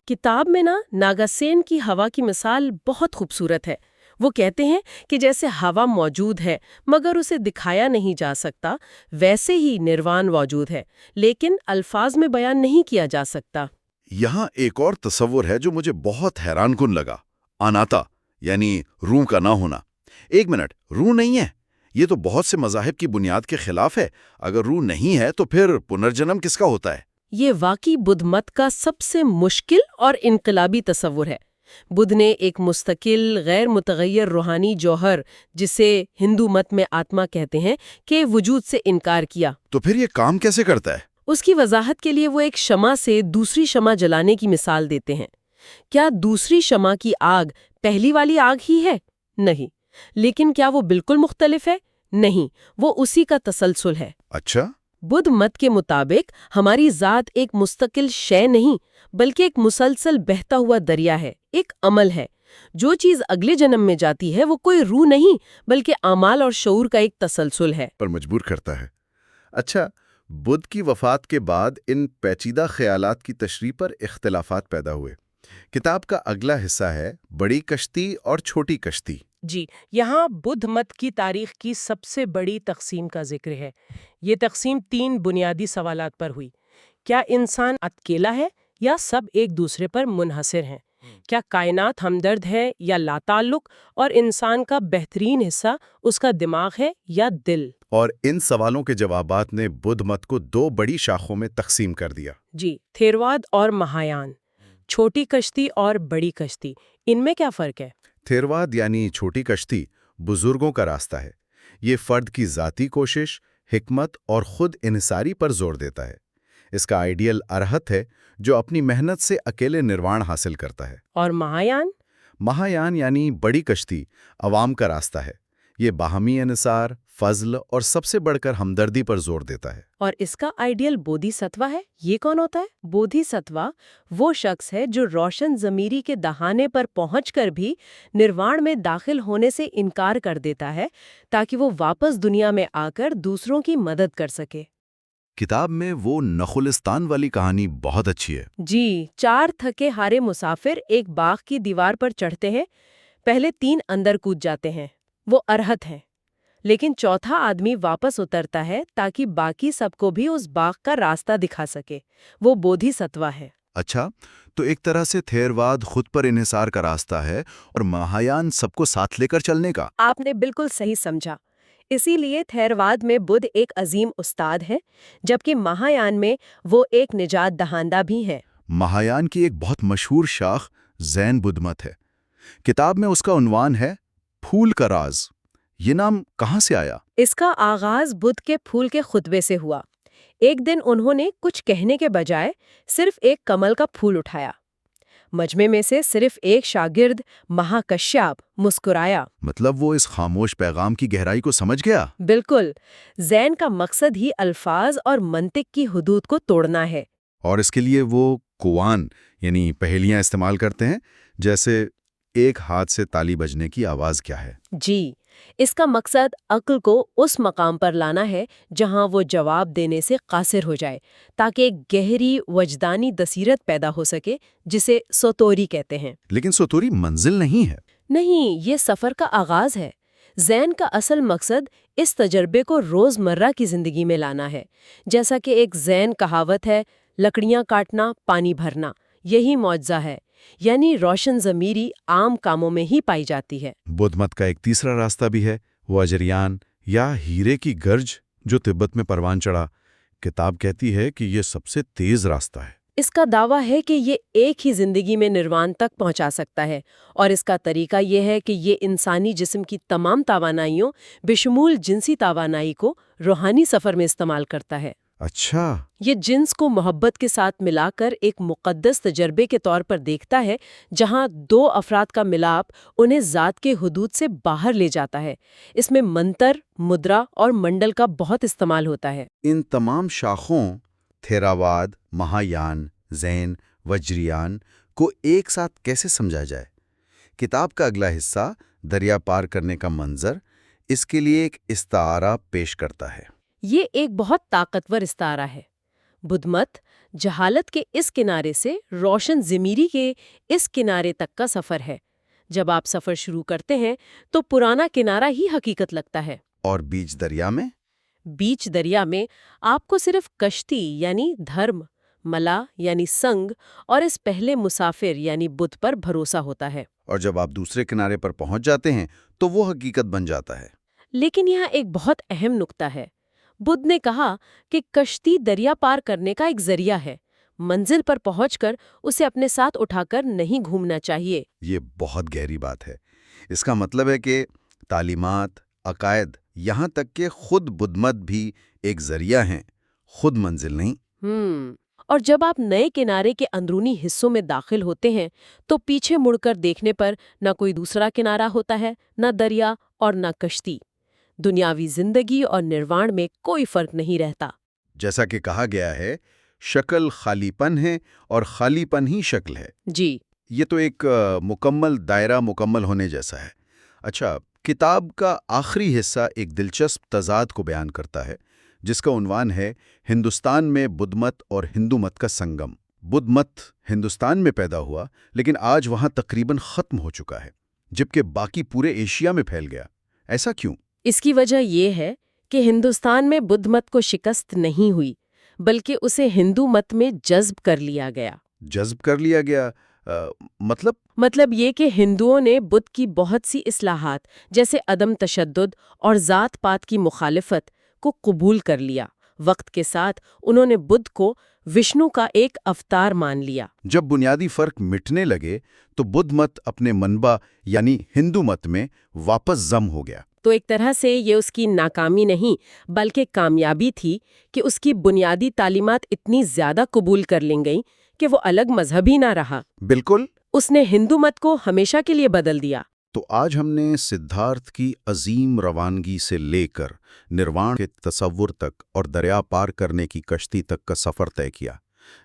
کتاب میں ناگاسین کی ہوا کی مثال بہت خوبصورت ہے۔ وہ کہتے ہیں کہ جیسے ہوا موجود ہے مگر اسے دکھایا نہیں جا سکتا، ویسے ہی نروان موجود ہے لیکن الفاظ میں بیان نہیں کیا جا سکتا۔ یہاں ایک اور تصور ہے جو مجھے بہت حیران کن لگا، اناتا یعنی روح کا نہ ہونا۔ ایک منٹ، روح نہیں ہے؟ یہ تو بہت سے مذاہب کی بنیاد کے خلاف ہے۔ اگر روح نہیں ہے تو پھر پنرجنم کس کا ہوتا ہے؟ یہ واقعی بدھ مت کا سب سے مشکل اور انقلابی تصور ہے۔ بدھ نے ایک مستقل، غیر متغیر روحانی جوہر، جسے ہندو مت میں آتما کہتے ہیں، کے وجود سے انکار کیا۔ تو پھر یہ کام کیسے کرتا ہے؟ اس کی وضاحت کے لیے وہ ایک شمع سے دوسری شمع جلانے کی مثال دیتے ہیں۔ کیا دوسری شمع کی آگ پہلی والی آگ ہی ہے؟ نہیں۔ لیکن کیا وہ بالکل مختلف ہے؟ نہیں، وہ اسی کا تسلسل ہے۔ اچھا۔ بدھ مت کے مطابق ہماری ذات ایک مستقل شے نہیں بلکہ ایک مسلسل بہتا ہوا دریا ہے، ایک عمل ہے۔ جو چیز اگلے جنم میں جاتی ہے وہ کوئی روح نہیں بلکہ اعمال اور شعور کا ایک تسلسل ہے۔ پر مجبور کرتا ہے۔ اچھا، بدھ کی وفات کے بعد ان پیچیدہ خیالات کی تشریح پر اختلافات پیدا ہوئے۔ کتاب کا اگلا حصہ ہے بڑی کشتی اور چھوٹی کشتی۔ جی، یہاں بدھ مت کی تاریخ کی سب سے بڑی تقسیم کا ذکر ہے۔ یہ تقسیم 3 بنیادی سوالات پر ہوئی۔ کیا انسان اکیلا ہے یا سب ایک دوسرے پر منحصر ہیں؟ کیا کائنات ہمدرد ہے یا لا تعلق؟ اور انسان کا بہترین حصہ اس کا دماغ ہے یا دل؟ اور ان سوالوں کے جوابات نے بدھ مت کو 2 بڑی شاخوں میں تقسیم کر دیا۔ جی، تھیرواد اور مہایان، چھوٹی کشتی اور بڑی کشتی، ان میں کیا فرق ہے؟ تھیرواد یعنی چھوٹی کشتی بزرگوں کا راستہ ہے۔ یہ فرد کی ذاتی کوشش، حکمت اور خود انحصاری پر زور دیتا ہے۔ اس کا آئیڈیل ارہت ہے جو اپنی محنت سے اکیلے نروان حاصل کرتا ہے۔ اور مہایان؟ مہایان یعنی بڑی کشتی عوام کا راستہ ہے۔ یہ باہمی انحصار، فضل اور سب سے بڑھ کر ہمدردی پر زور دیتا ہے۔ اور اس کا آئیڈیل بودھی ستوا ہے۔ یہ کون ہوتا ہے؟ بودھی ستوا وہ شخص ہے جو روشن ضمیری کے دہانے پر پہنچ کر بھی نروان میں داخل ہونے سے انکار کر دیتا ہے تاکہ وہ واپس دنیا میں آ کر دوسروں کی مدد کر سکے۔ کتاب میں وہ نخلستان والی کہانی بہت اچھی ہے۔ جی، 4 تھکے ہارے مسافر ایک باغ کی دیوار پر چڑھتے ہیں۔ پہلے 3 اندر کود جاتے ہیں، وہ ارہت ہیں، لیکن چوتھا آدمی واپس اترتا ہے تاکہ باقی سب کو بھی اس باغ کا راستہ دکھا سکے۔ وہ بودھی ستوا ہے۔ اچھا، تو ایک طرح سے تھیرواد خود پر انحصار کا راستہ ہے اور مہایان سب کو ساتھ لے کر چلنے کا۔ آپ نے بالکل صحیح سمجھا۔ اسی لیے تھیرواد میں بدھ ایک عظیم استاد ہے، جبکہ مہایان میں وہ ایک نجات دہندہ بھی ہے۔ مہایان کی ایک بہت مشہور شاخ زین بدھ مت ہے۔ کتاب میں اس کا عنوان ہے پھول کا راز۔ یہ نام کہاں سے آیا؟ اس کا آغاز بدھ کے پھول کے خطبے سے ہوا۔ ایک دن انہوں نے کچھ کہنے کے بجائے صرف ایک کمل کا پھول اٹھایا۔ مجمع میں سے صرف ایک شاگرد مہاکشیپ مسکرایا۔ مطلب وہ اس خاموش پیغام کی گہرائی کو سمجھ گیا۔ بالکل، زین کا مقصد ہی الفاظ اور منطق کی حدود کو توڑنا ہے۔ اور اس کے لیے وہ کوان یعنی پہیلیاں استعمال کرتے ہیں، جیسے ایک ہاتھ سے تالی بجنے کی آواز کیا ہے؟ جی، اس کا مقصد عقل کو اس مقام پر لانا ہے جہاں وہ جواب دینے سے قاصر ہو جائے، تاکہ ایک گہری وجدانی بصیرت پیدا ہو سکے جسے سوتوری کہتے ہیں۔ لیکن سوتوری منزل نہیں ہے۔ نہیں، یہ سفر کا آغاز ہے۔ زین کا اصل مقصد اس تجربے کو روزمرہ کی زندگی میں لانا ہے۔ جیسا کہ ایک زین کہاوت ہے، لکڑیاں کاٹنا، پانی بھرنا، یہی معجزہ ہے، یعنی روشن ضمیری عام کاموں میں ہی پائی جاتی ہے۔ بدھ مت کا ایک تیسرا راستہ بھی ہے، وہ اجریان یا ہیرے کی گرج جو تبت میں پروان چڑھا۔ کتاب کہتی ہے کہ یہ سب سے تیز راستہ ہے۔ اس کا دعویٰ ہے کہ یہ ایک ہی زندگی میں نروان تک پہنچا سکتا ہے، اور اس کا طریقہ یہ ہے کہ یہ انسانی جسم کی تمام توانائیوں بشمول جنسی توانائی کو روحانی سفر میں استعمال کرتا ہے۔ اچھا، یہ جنس کو محبت کے ساتھ ملا کر ایک مقدس تجربے کے طور پر دیکھتا ہے، جہاں 2 افراد کا ملاپ انہیں ذات کے حدود سے باہر لے جاتا ہے۔ اس میں منتر، مدرا اور منڈل کا بہت استعمال ہوتا ہے۔ ان تمام شاخوں تھیراواد، مہایان، زین، وجریان کو ایک ساتھ کیسے سمجھا جائے؟ کتاب کا اگلا حصہ دریا پار کرنے کا منظر اس کے لیے ایک استعارہ پیش کرتا ہے۔ یہ ایک بہت طاقتور استعارہ ہے۔ بدھ مت جہالت کے اس کنارے سے روشن ضمیری کے اس کنارے تک کا سفر ہے۔ جب آپ سفر شروع کرتے ہیں تو پرانا کنارہ ہی حقیقت لگتا ہے۔ اور بیچ دریا میں؟ بیچ دریا میں آپ کو صرف کشتی یعنی دھرم، ملا یعنی سنگ اور اس پہلے مسافر یعنی بدھ پر بھروسہ ہوتا ہے۔ اور جب آپ دوسرے کنارے پر پہنچ جاتے ہیں تو وہ حقیقت بن جاتا ہے۔ لیکن یہاں ایک بہت اہم نقطہ ہے۔ بدھ نے کہا کہ کشتی دریا پار کرنے کا ایک ذریعہ ہے، منزل پر پہنچ کر اسے اپنے ساتھ اٹھا کر نہیں گھومنا چاہیے۔ یہ بہت گہری بات ہے۔ اس کا مطلب ہے کہ تعلیمات، عقائد، یہاں تک کہ خود بدھ مت بھی ایک ذریعہ ہیں، خود منزل نہیں۔ اور جب آپ نئے کنارے کے اندرونی حصوں میں داخل ہوتے ہیں تو پیچھے مڑ کر دیکھنے پر نہ کوئی دوسرا کنارہ ہوتا ہے، نہ دریا اور نہ کشتی۔ دنیاوی زندگی اور نروان میں کوئی فرق نہیں رہتا۔ جیسا کہ کہا گیا ہے، شکل خالی پن ہے اور خالی پن ہی شکل ہے۔ جی، یہ تو ایک مکمل دائرہ مکمل ہونے جیسا ہے۔ اچھا، کتاب کا آخری حصہ ایک دلچسپ تضاد کو بیان کرتا ہے، جس کا عنوان ہے ہندوستان میں بدھ مت اور ہندو مت کا سنگم۔ بدھ مت ہندوستان میں پیدا ہوا، لیکن آج وہاں تقریباً ختم ہو چکا ہے، جبکہ باقی پورے ایشیا میں پھیل گیا۔ ایسا کیوں؟ اس کی وجہ یہ ہے کہ ہندوستان میں بدھ مت کو شکست نہیں ہوئی، بلکہ اسے ہندو مت میں جذب کر لیا گیا۔ جذب کر لیا گیا؟ مطلب یہ کہ ہندوؤں نے بدھ کی بہت سی اصلاحات جیسے عدم تشدد اور ذات پات کی مخالفت کو قبول کر لیا۔ وقت کے ساتھ انہوں نے بدھ کو وشنو کا ایک اوتار مان لیا۔ جب بنیادی فرق مٹنے لگے تو بدھ مت اپنے منبع یعنی ہندو مت میں واپس ضم ہو گیا۔ تو ایک طرح سے یہ اس کی ناکامی نہیں بلکہ کامیابی تھی کہ اس کی بنیادی تعلیمات اتنی زیادہ قبول کر لی گئیں کہ وہ الگ مذہب ہی نہ رہا۔ بالکل۔ اس نے ہندو مت کو ہمیشہ کے لیے بدل دیا۔ تو آج ہم نے سدھارتھ کی عظیم روانگی سے لے کر نروان کے تصور تک اور دریا پار کرنے کی کشتی تک کا سفر طے کیا۔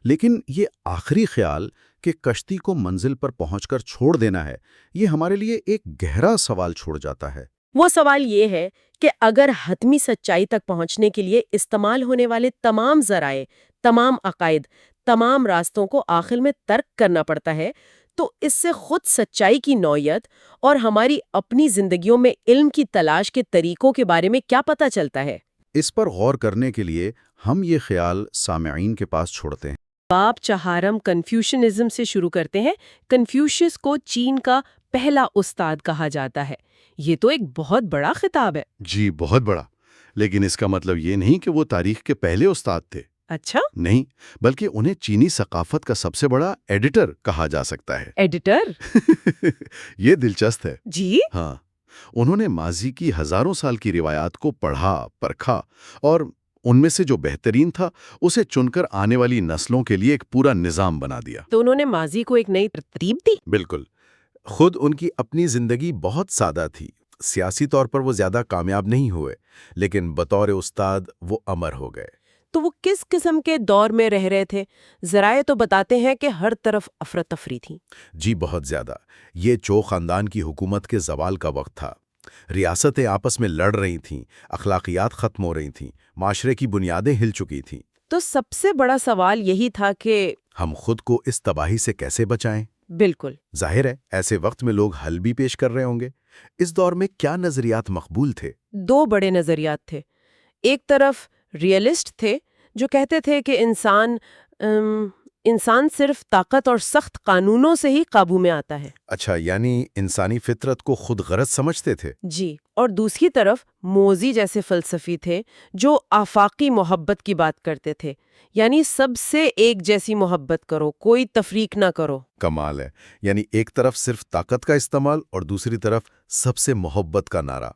لیکن یہ آخری خیال کہ کشتی کو منزل پر پہنچ کر چھوڑ دینا ہے، یہ ہمارے لیے ایک گہرا سوال چھوڑ جاتا ہے۔ وہ سوال یہ ہے کہ اگر حتمی سچائی تک پہنچنے کے لیے استعمال ہونے والے تمام ذرائع، تمام عقائد، تمام راستوں کو آخر میں ترک کرنا پڑتا ہے، تو اس سے خود سچائی کی نوعیت اور ہماری اپنی زندگیوں میں علم کی تلاش کے طریقوں کے بارے میں کیا پتہ چلتا ہے؟ اس پر غور کرنے کے لیے ہم یہ خیال سامعین کے پاس چھوڑتے ہیں۔ باب چہارم کنفیوشنزم سے شروع کرتے ہیں۔ کنفیوشس کو چین کا پہلا استاد کہا جاتا ہے۔ یہ تو ایک بہت بڑا خطاب ہے۔ جی، بہت بڑا۔ لیکن اس کا مطلب یہ نہیں کہ وہ تاریخ کے پہلے استاد تھے۔ اچھا؟ نہیں، بلکہ انہیں چینی ثقافت کا سب سے بڑا ایڈیٹر کہا جا سکتا ہے۔ ایڈیٹر؟ یہ دلچسپ ہے۔ جی؟ ہاں، انہوں نے ماضی کی ہزاروں سال کی روایات کو پڑھا، پرکھا اور ان میں سے جو بہترین تھا اسے چن کر آنے والی نسلوں کے لیے ایک پورا نظام بنا دیا۔ تو انہوں نے ماضی کو ایک نئی ترتیب دی؟ بالکل۔ خود ان کی اپنی زندگی بہت سادہ تھی۔ سیاسی طور پر وہ زیادہ کامیاب نہیں ہوئے، لیکن بطور استاد وہ امر ہو گئے۔ تو وہ کس قسم کے دور میں رہ رہے تھے؟ ذرائع تو بتاتے ہیں کہ ہر طرف افراتفری تھی۔ جی، بہت زیادہ۔ یہ چو خاندان کی حکومت کے زوال کا وقت تھا۔ ریاستیں آپس میں لڑ رہی تھیں، اخلاقیات ختم ہو رہی تھیں، معاشرے کی بنیادیں ہل چکی تھیں۔ تو سب سے بڑا سوال یہی تھا کہ ہم خود کو اس تباہی سے کیسے بچائیں؟ بالکل۔ ظاہر ہے ایسے وقت میں لوگ حل بھی پیش کر رہے ہوں گے۔ اس دور میں کیا نظریات مقبول تھے؟ دو بڑے نظریات تھے۔ ایک طرف ریئلسٹ تھے جو کہتے تھے کہ انسان صرف طاقت اور سخت قانونوں سے ہی قابو میں آتا ہے۔ اچھا، یعنی انسانی فطرت کو خود غرض سمجھتے تھے۔ جی، اور دوسری طرف موزی جیسے فلسفی تھے جو آفاقی محبت کی بات کرتے تھے، یعنی سب سے ایک جیسی محبت کرو، کوئی تفریق نہ کرو۔ کمال ہے، یعنی ایک طرف صرف طاقت کا استعمال اور دوسری طرف سب سے محبت کا نعرہ۔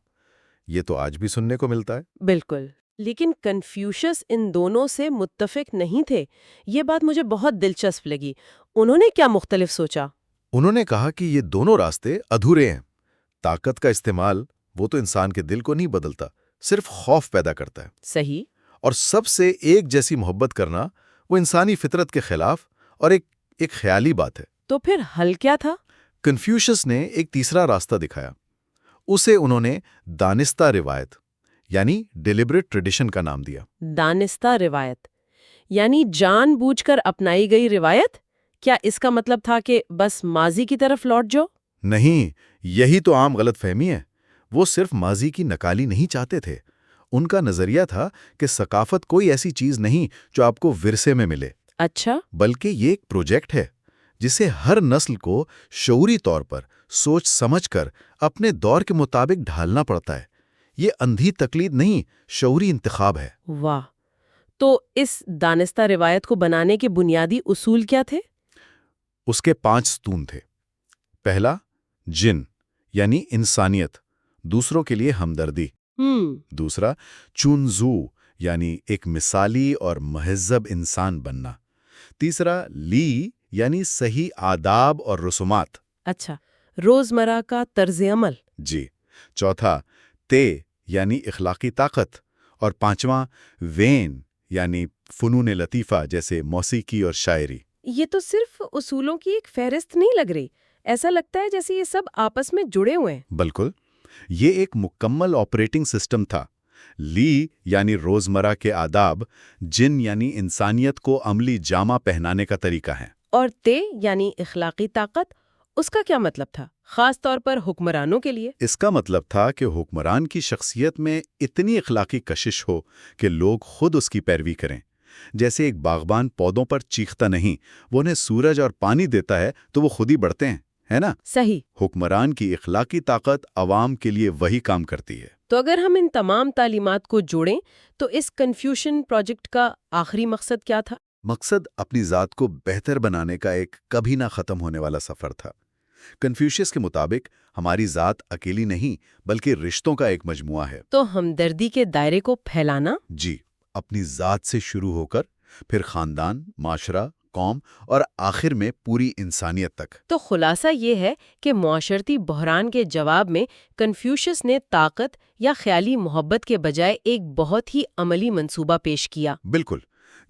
یہ تو آج بھی سننے کو ملتا ہے۔ بالکل، لیکن کنفیوشس ان دونوں سے متفق نہیں تھے۔ یہ بات مجھے بہت دلچسپ لگی۔ انہوں نے کیا مختلف سوچا؟ انہوں نے کہا کہ یہ دونوں راستے ادھورے ہیں۔ طاقت کا استعمال وہ تو انسان کے دل کو نہیں بدلتا، صرف خوف پیدا کرتا ہے۔ صحیح۔ اور سب سے ایک جیسی محبت کرنا وہ انسانی فطرت کے خلاف اور ایک خیالی بات ہے۔ تو پھر حل کیا تھا؟ کنفیوشس نے ایک تیسرا راستہ دکھایا۔ اسے انہوں نے دانستہ روایت یعنی ڈیلیبریٹ ٹریڈیشن کا نام دیا۔ دانستہ روایت یعنی جان بوجھ کر اپنائی گئی روایت؟ کیا اس کا مطلب تھا کہ بس ماضی کی طرف لوٹ جاؤ؟ نہیں، یہی تو عام غلط فہمی ہے۔ وہ صرف ماضی کی نقالی نہیں چاہتے تھے۔ ان کا نظریہ تھا کہ ثقافت کوئی ایسی چیز نہیں جو آپ کو ورثے میں ملے، اچھا، بلکہ یہ ایک پروجیکٹ ہے جسے ہر نسل کو شعوری طور پر سوچ سمجھ کر اپنے دور کے مطابق ڈھالنا پڑتا ہے۔ یہ اندھی تقلید نہیں، شعوری انتخاب ہے۔ واہ! تو اس دانستہ روایت کو بنانے کے بنیادی اصول کیا تھے؟ اس کے 5 ستون تھے۔ پہلا، جن یعنی انسانیت، دوسروں کے لیے ہمدردی۔ دوسرا، چونزو یعنی ایک مثالی اور مہذب انسان بننا۔ تیسرا، لی یعنی صحیح آداب اور رسومات۔ اچھا، روزمرہ کا طرز عمل۔ جی۔ چوتھا، تے یعنی اخلاقی طاقت، اور پانچواں، وین یعنی فنون لطیفہ جیسے موسیقی اور شاعری۔ یہ تو صرف اصولوں کی ایک فہرست نہیں لگ رہی، ایسا لگتا ہے جیسے یہ سب آپس میں جڑے ہوئے ہیں۔ بالکل، یہ ایک مکمل آپریٹنگ سسٹم تھا۔ لی یعنی روزمرہ کے آداب، جن یعنی انسانیت کو عملی جامہ پہنانے کا طریقہ ہے، اور تے یعنی اخلاقی طاقت، اس کا کیا مطلب تھا، خاص طور پر حکمرانوں کے لیے؟ اس کا مطلب تھا کہ حکمران کی شخصیت میں اتنی اخلاقی کشش ہو کہ لوگ خود اس کی پیروی کریں۔ جیسے ایک باغبان پودوں پر چیختا نہیں، وہ انہیں سورج اور پانی دیتا ہے تو وہ خود ہی بڑھتے ہیں، ہے نا؟ صحیح۔ حکمران کی اخلاقی طاقت عوام کے لیے وہی کام کرتی ہے۔ تو اگر ہم ان تمام تعلیمات کو جوڑیں تو اس کنفیوشن پروجیکٹ کا آخری مقصد کیا تھا؟ مقصد اپنی ذات کو بہتر بنانے کا ایک کبھی نہ ختم ہونے والا سفر تھا۔ کنفیوشس کے مطابق ہماری ذات اکیلی نہیں بلکہ رشتوں کا ایک مجموعہ ہے۔ تو ہمدردی کے دائرے کو پھیلانا؟ جی، اپنی ذات سے شروع ہو کر پھر خاندان، معاشرہ، قوم اور آخر میں پوری انسانیت تک۔ تو خلاصہ یہ ہے کہ معاشرتی بحران کے جواب میں کنفیوشس نے طاقت یا خیالی محبت کے بجائے ایک بہت ہی عملی منصوبہ پیش کیا۔ بالکل،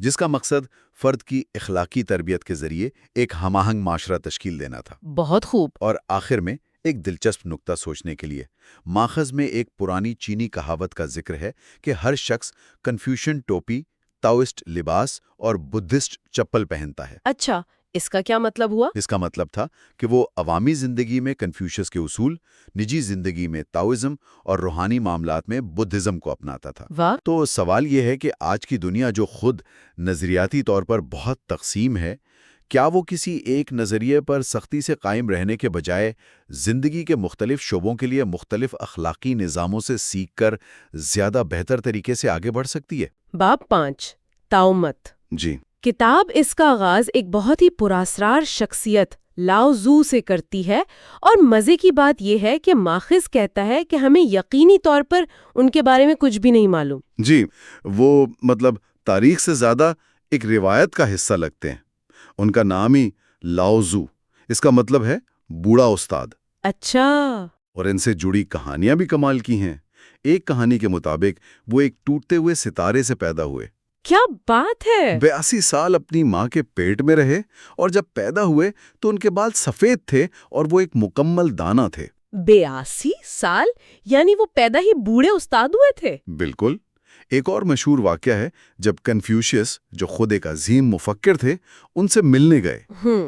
جس کا مقصد فرد کی اخلاقی تربیت کے ذریعے ایک ہم آہنگ معاشرہ تشکیل دینا تھا۔ بہت خوب۔ اور آخر میں ایک دلچسپ نکتہ سوچنے کے لیے، ماخذ میں ایک پرانی چینی کہاوت کا ذکر ہے کہ ہر شخص کنفیوشن ٹوپی، تاؤسٹ لباس اور بدھسٹ چپل پہنتا ہے۔ اچھا، اس کا کیا مطلب ہوا؟ اس کا مطلب تھا کہ وہ عوامی زندگی میں کنفیوشس کے اصول، نجی زندگی میں تاؤزم اور روحانی معاملات میں بدھزم کو اپناتا تھا۔ واہ! تو سوال یہ ہے کہ آج کی دنیا جو خود نظریاتی طور پر بہت تقسیم ہے، کیا وہ کسی ایک نظریے پر سختی سے قائم رہنے کے بجائے زندگی کے مختلف شعبوں کے لیے مختلف اخلاقی نظاموں سے سیکھ کر زیادہ بہتر طریقے سے آگے بڑھ سکتی ہے؟ باب 5 تاؤمت۔ جی، کتاب اس کا آغاز ایک بہت ہی پراسرار شخصیت لاؤ زو سے کرتی ہے، اور مزے کی بات یہ ہے کہ ماخذ کہتا ہے کہ ہمیں یقینی طور پر ان کے بارے میں کچھ بھی نہیں معلوم۔ جی، وہ تاریخ سے زیادہ ایک روایت کا حصہ لگتے ہیں۔ ان کا نام ہی لاؤ زو، اس کا مطلب ہے بوڑھا استاد۔ اچھا۔ اور ان سے جڑی کہانیاں بھی کمال کی ہیں۔ ایک کہانی کے مطابق وہ ایک ٹوٹتے ہوئے ستارے سے پیدا ہوئے، کیا بات ہے! 82 سال اپنی ماں کے پیٹ میں رہے، اور جب پیدا ہوئے تو ان کے بال سفید تھے اور وہ ایک مکمل دانہ تھے۔ 82 سال؟ یعنی وہ پیدا ہی بوڑھے استاد ہوئے تھے؟ بالکل۔ ایک اور مشہور واقعہ ہے جب کنفیوشس، جو خود ایک عظیم مفکر تھے، ان سے ملنے گئے۔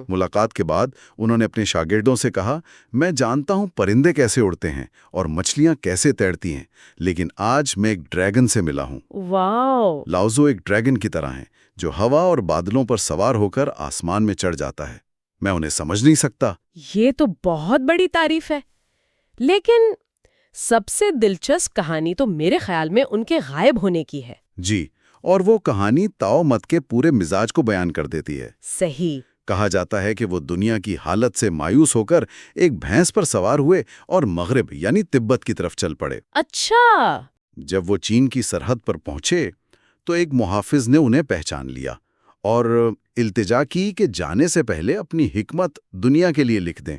ملاقات کے بعد انہوں نے اپنے شاگردوں سے کہا، میں جانتا ہوں پرندے کیسے اڑتے ہیں اور مچھلیاں کیسے تیرتی ہیں، لیکن آج میں ایک ڈریگن سے ملا ہوں۔ واو! لاؤزو ایک ڈریگن کی طرح ہیں جو ہوا اور بادلوں پر سوار ہو کر آسمان میں چڑھ جاتا ہے۔ میں انہیں سمجھ نہیں سکتا۔ یہ تو بہت بڑی تعریف ہے، لیکن سب سے دلچسپ کہانی تو میرے خیال میں ان کے غائب ہونے کی ہے۔ جی، اور وہ کہانی تاؤ مت کے پورے مزاج کو بیان کر دیتی ہے۔ صحیح۔ کہا جاتا ہے کہ وہ دنیا کی حالت سے مایوس ہو کر ایک بھینس پر سوار ہوئے اور مغرب یعنی تبت کی طرف چل پڑے۔ اچھا۔ جب وہ چین کی سرحد پر پہنچے تو ایک محافظ نے انہیں پہچان لیا اور التجا کی کہ جانے سے پہلے اپنی حکمت دنیا کے لیے لکھ دیں۔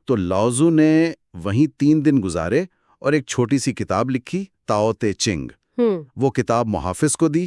تو لاؤزو نے وہیں 3 دن گزارے اور ایک چھوٹی سی کتاب لکھی، تاؤ تے چنگ۔ وہ کتاب محافظ کو دی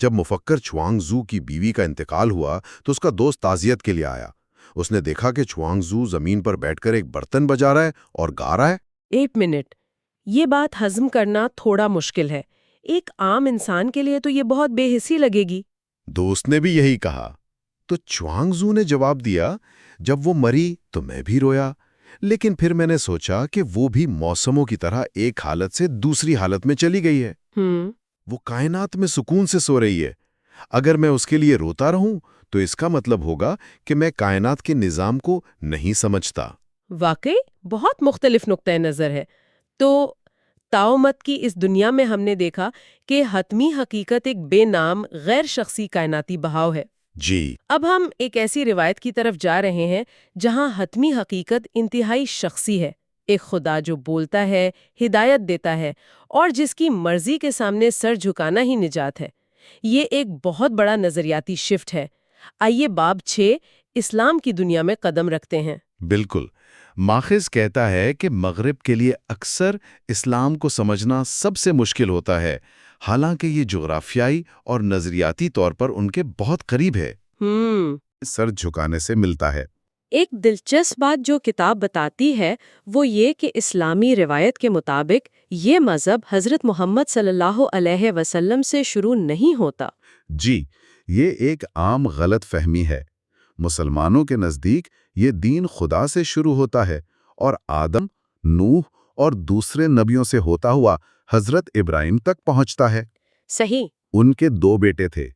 جب مفکر چوانگ زو کی بیوی کا انتقال ہوا تو اس کا دوست تعزیت کے لیے آیا۔ اس نے دیکھا کہ چوانگ زو زمین پر بیٹھ کر ایک برتن بجا رہا ہے اور گا رہا ہے۔ ایک منٹ، یہ بات ہضم کرنا تھوڑا مشکل ہے۔ ایک عام انسان کے لیے تو یہ بہت بے حسی لگے گی۔ دوست نے بھی یہی کہا۔ تو چوانگ زو نے جواب دیا، جب وہ مری تو میں بھی رویا، لیکن پھر میں نے سوچا کہ وہ بھی موسموں کی طرح ایک حالت سے دوسری حالت میں چلی گئی ہے۔ وہ کائنات میں سکون سے سو رہی ہے۔ اگر میں اس کے لیے روتا رہوں تو اس کا مطلب ہوگا کہ میں کائنات کے نظام کو نہیں سمجھتا۔ واقعی بہت مختلف نقطۂ نظر ہے۔ تو تعامت کی اس دنیا میں ہم نے دیکھا کہ حتمی حقیقت ایک بے نام غیر شخصی کائناتی بہاؤ ہے۔ جی، اب ہم ایک ایسی روایت کی طرف جا رہے ہیں جہاں حتمی حقیقت انتہائی شخصی ہے، ایک خدا جو بولتا ہے، ہدایت دیتا ہے اور جس کی مرضی کے سامنے سر جھکانا ہی نجات ہے۔ یہ ایک بہت بڑا نظریاتی شفٹ ہے۔ آئیے باب 6 اسلام کی دنیا میں قدم رکھتے ہیں۔ بالکل۔ ماخذ کہتا ہے کہ مغرب کے لیے اکثر اسلام کو سمجھنا سب سے مشکل ہوتا ہے، حالانکہ یہ جغرافیائی اور نظریاتی طور پر ان کے بہت قریب ہے۔ سر جھکانے سے ملتا ہے۔ ایک دلچسپ بات جو کتاب بتاتی ہے وہ یہ کہ اسلامی روایت کے مطابق یہ مذہب حضرت محمد صلی اللہ علیہ وسلم سے شروع نہیں ہوتا۔ جی، یہ ایک عام غلط فہمی ہے۔ مسلمانوں کے نزدیک یہ دین خدا سے شروع ہوتا ہے اور آدم، نوح اور دوسرے نبیوں سے ہوتا ہوا حضرت ابراہیم تک پہنچتا ہے۔ صحیح۔ ان کے 2 بیٹے تھے،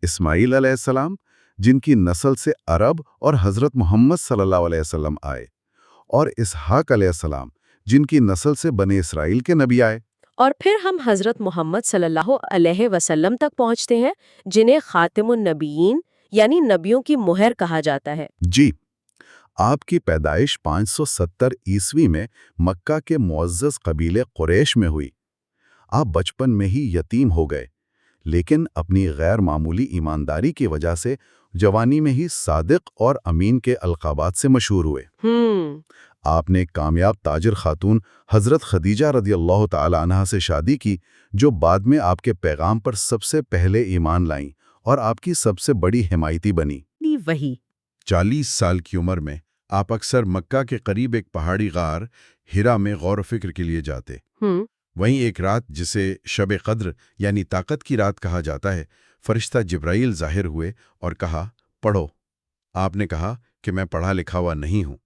اسماعیل علیہ السلام جن کی نسل سے عرب اور حضرت محمد صلی اللہ علیہ وسلم آئے، اور اسحاق علیہ السلام جن کی نسل سے بنی اسرائیل کے نبی آئے۔ اور پھر ہم حضرت محمد صلی اللہ علیہ وسلم تک پہنچتے ہیں جنہیں خاتم النبیین یعنی نبیوں کی مہر کہا جاتا ہے۔ جی، آپ کی پیدائش 570 عیسوی میں مکہ کے معزز قبیلے قریش میں ہوئی۔ آپ بچپن میں ہی یتیم ہو گئے، لیکن اپنی غیر معمولی ایمانداری کی وجہ سے جوانی میں ہی صادق اور امین کے القابات سے مشہور ہوئے۔ آپ نے کامیاب تاجر خاتون حضرت خدیجہ رضی اللہ تعالی عنہا سے شادی کی، جو بعد میں آپ کے پیغام پر سب سے پہلے ایمان لائیں اور آپ کی سب سے بڑی حمایتی بنی۔ وہی 40 سال کی عمر میں آپ اکثر مکہ کے قریب ایک پہاڑی غار ہرا میں غور و فکر کے لیے جاتے۔ وہیں ایک رات، جسے شب قدر یعنی طاقت کی رات کہا جاتا ہے، فرشتہ جبرائیل ظاہر ہوئے اور کہا، پڑھو۔ آپ نے کہا کہ میں پڑھا لکھا ہوا نہیں ہوں۔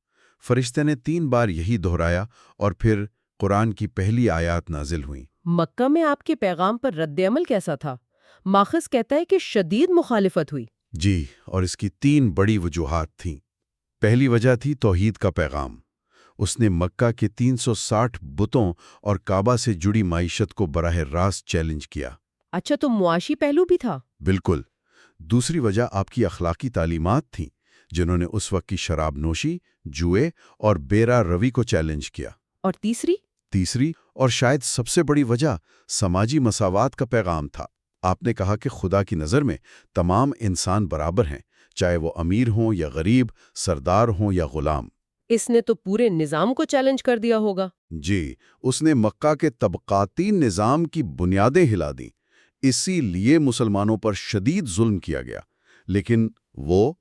فرشتے نے 3 بار یہی دہرایا اور پھر قرآن کی پہلی آیات نازل ہوئیں۔ مکہ میں آپ کے پیغام پر رد عمل کیسا تھا؟ ماخذ کہتا ہے کہ شدید مخالفت ہوئی۔ جی، اور اس کی 3 بڑی وجوہات تھیں۔ پہلی وجہ تھی توحید کا پیغام۔ اس نے مکہ کے 360 بتوں اور کعبہ سے جڑی معیشت کو براہ راست چیلنج کیا۔ اچھا، تو معاشی پہلو بھی تھا؟ بالکل۔ دوسری وجہ آپ کی اخلاقی تعلیمات تھیں، جنہوں نے اس وقت کی شراب نوشی، جوئے اور بے راہ روی کو چیلنج کیا۔ اور تیسری اور شاید سب سے بڑی وجہ سماجی مساوات کا پیغام تھا۔ آپ نے کہا کہ خدا کی نظر میں تمام انسان برابر ہیں، چاہے وہ امیر ہوں یا غریب، سردار ہوں یا غلام۔ اس نے تو پورے نظام کو چیلنج کر دیا ہوگا۔ جی، اس نے مکہ کے طبقاتی نظام کی بنیادیں ہلا دیں۔ اسی لیے مسلمانوں پر شدید ظلم کیا گیا، لیکن وہ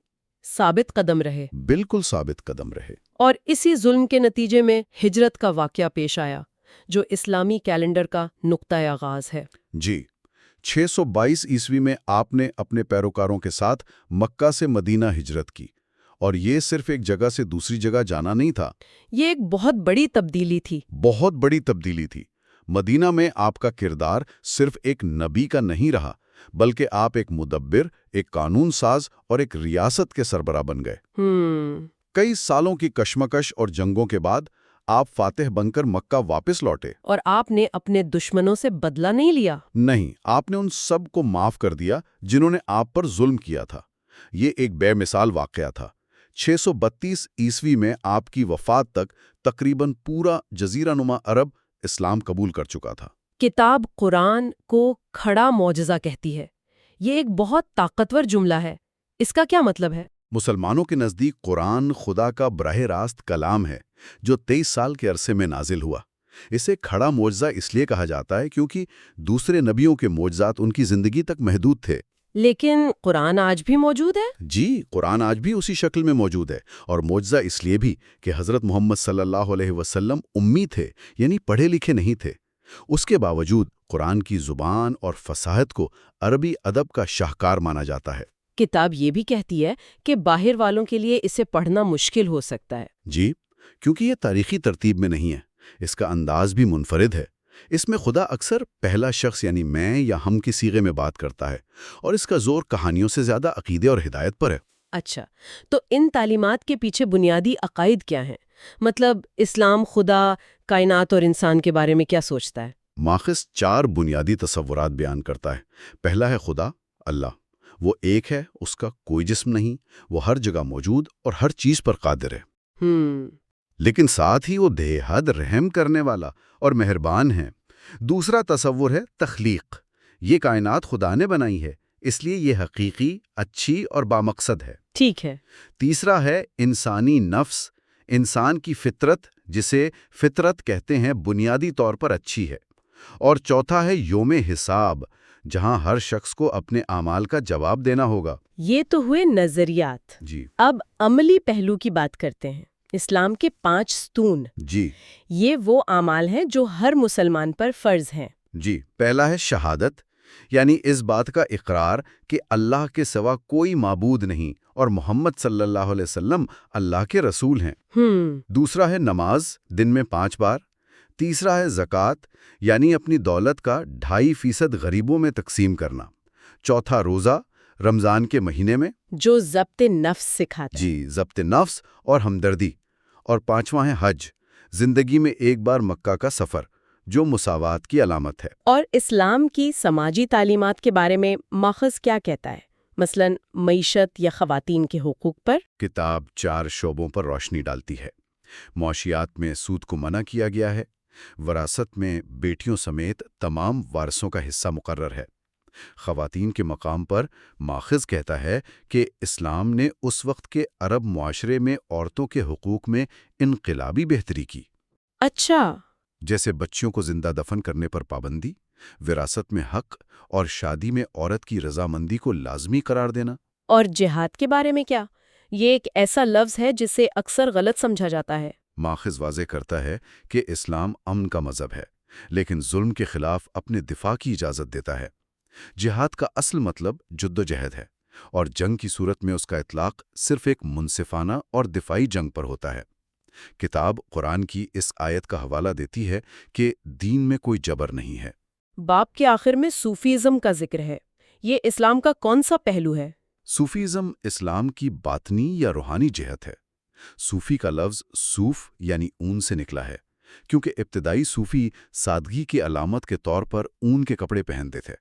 ثابت قدم رہے۔ بالکل ثابت قدم رہے۔ اور اسی ظلم کے نتیجے میں ہجرت کا واقعہ پیش آیا، جو اسلامی کیلنڈر کا نقطۂ آغاز ہے۔ جی، 622 عیسوی میں آپ نے اپنے پیروکاروں کے ساتھ مکہ سے مدینہ ہجرت کی، اور یہ صرف ایک جگہ سے دوسری جگہ جانا نہیں تھا۔ یہ ایک بہت بڑی تبدیلی تھی۔ بہت بڑی تبدیلی تھی۔ مدینہ میں آپ کا کردار صرف ایک نبی کا نہیں رہا، بلکہ آپ ایک مدبر، ایک قانون ساز اور ایک ریاست کے سربراہ بن گئے۔ کئی سالوں کی کشمکش اور جنگوں کے بعد آپ فاتح بن کر مکہ واپس لوٹے۔ اور آپ نے اپنے دشمنوں سے بدلہ نہیں لیا؟ نہیں، آپ نے ان سب کو معاف کر دیا جنہوں نے آپ پر ظلم کیا تھا۔ یہ ایک بے مثال واقعہ تھا۔ 632 عیسوی میں آپ کی وفات تک تقریباً پورا جزیرہ نما عرب اسلام قبول کر چکا تھا۔ کتاب قرآن کو کھڑا معجزہ کہتی ہے۔ یہ ایک بہت طاقتور جملہ ہے۔ اس کا کیا مطلب ہے؟ مسلمانوں کے نزدیک قرآن خدا کا براہ راست کلام ہے، جو 23 سال کے عرصے میں نازل ہوا۔ اسے کھڑا معجزہ اس لیے کہا جاتا ہے کیونکہ دوسرے نبیوں کے معجزات ان کی زندگی تک محدود تھے۔ لیکن قرآن آج بھی موجود ہے؟ جی، قرآن آج بھی اسی شکل میں موجود ہے، اور معجزہ اس لیے بھی کہ حضرت محمد صلی اللہ علیہ وسلم امی تھے، یعنی پڑھے لکھے نہیں تھے۔ اس کے باوجود قرآن کی زبان اور فصاحت کو عربی ادب کا شاہکار مانا جاتا ہے۔ کتاب یہ بھی کہتی ہے کہ باہر والوں کے لیے اسے پڑھنا مشکل ہو سکتا ہے۔ جی، کیونکہ یہ تاریخی ترتیب میں نہیں ہے، اس کا انداز بھی منفرد ہے۔ اس میں خدا اکثر پہلا شخص یعنی میں یا ہم کے صیغے میں بات کرتا ہے، اور اس کا زور کہانیوں سے زیادہ عقیدے اور ہدایت پر ہے۔ اچھا، تو ان تعلیمات کے پیچھے بنیادی عقائد کیا ہیں؟ مطلب اسلام خدا، کائنات اور انسان کے بارے میں کیا سوچتا ہے؟ ماخذ 4 بنیادی تصورات بیان کرتا ہے۔ پہلا ہے خدا، اللہ۔ وہ ایک ہے، اس کا کوئی جسم نہیں، وہ ہر جگہ موجود اور ہر چیز پر قادر ہے۔ لیکن ساتھ ہی وہ بے حد رحم کرنے والا اور مہربان ہے۔ دوسرا تصور ہے تخلیق۔ یہ کائنات خدا نے بنائی ہے، اس لیے یہ حقیقی، اچھی اور بامقصد ہے۔ ٹھیک ہے۔ تیسرا ہے انسانی نفس، انسان کی فطرت، جسے فطرت کہتے ہیں، بنیادی طور پر اچھی ہے۔ اور چوتھا ہے یوم حساب، جہاں ہر شخص کو اپنے اعمال کا جواب دینا ہوگا۔ یہ تو ہوئے نظریات۔ جی اب عملی پہلو کی بات کرتے ہیں۔ اسلام کے 5 ستون، جی یہ وہ اعمال ہیں جو ہر مسلمان پر فرض ہیں۔ جی پہلا ہے شہادت، یعنی اس بات کا اقرار کہ اللہ کے سوا کوئی معبود نہیں اور محمد صلی اللہ علیہ وسلم اللہ کے رسول ہیں۔ دوسرا ہے نماز، دن میں 5 بار۔ تیسرا ہے زکوٰۃ، یعنی اپنی دولت کا 2.5% غریبوں میں تقسیم کرنا۔ چوتھا روزہ، رمضان کے مہینے میں، جو ضبط نفس سکھاتا ہے۔ جی ضبط نفس اور ہمدردی۔ اور پانچواں ہے حج، زندگی میں ایک بار مکہ کا سفر، جو مساوات کی علامت ہے۔ اور اسلام کی سماجی تعلیمات کے بارے میں ماخذ کیا کہتا ہے؟ مثلا معیشت یا خواتین کے حقوق پر؟ کتاب 4 شعبوں پر روشنی ڈالتی ہے۔ معاشیات میں سود کو منع کیا گیا ہے، وراثت میں بیٹیوں سمیت تمام وارثوں کا حصہ مقرر ہے۔ خواتین کے مقام پر ماخذ کہتا ہے کہ اسلام نے اس وقت کے عرب معاشرے میں عورتوں کے حقوق میں انقلابی بہتری کی۔ اچھا۔ جیسے بچیوں کو زندہ دفن کرنے پر پابندی، وراثت میں حق اور شادی میں عورت کی رضامندی کو لازمی قرار دینا۔ اور جہاد کے بارے میں کیا؟ یہ ایک ایسا لفظ ہے جسے اکثر غلط سمجھا جاتا ہے۔ ماخذ واضح کرتا ہے کہ اسلام امن کا مذہب ہے، لیکن ظلم کے خلاف اپنے دفاع کی اجازت دیتا ہے۔ جہاد کا اصل مطلب جدوجہد ہے، اور جنگ کی صورت میں اس کا اطلاق صرف ایک منصفانہ اور دفاعی جنگ پر ہوتا ہے۔ کتاب قرآن کی اس آیت کا حوالہ دیتی ہے کہ دین میں کوئی جبر نہیں ہے۔ باب کے آخر میں صوفیزم کا ذکر ہے۔ یہ اسلام کا کون سا پہلو ہے؟ صوفیزم اسلام کی باطنی یا روحانی جہت ہے۔ صوفی کا لفظ صوف یعنی اون سے نکلا ہے، کیونکہ ابتدائی صوفی سادگی کی علامت کے طور پر اون کے کپڑے پہنتے تھے۔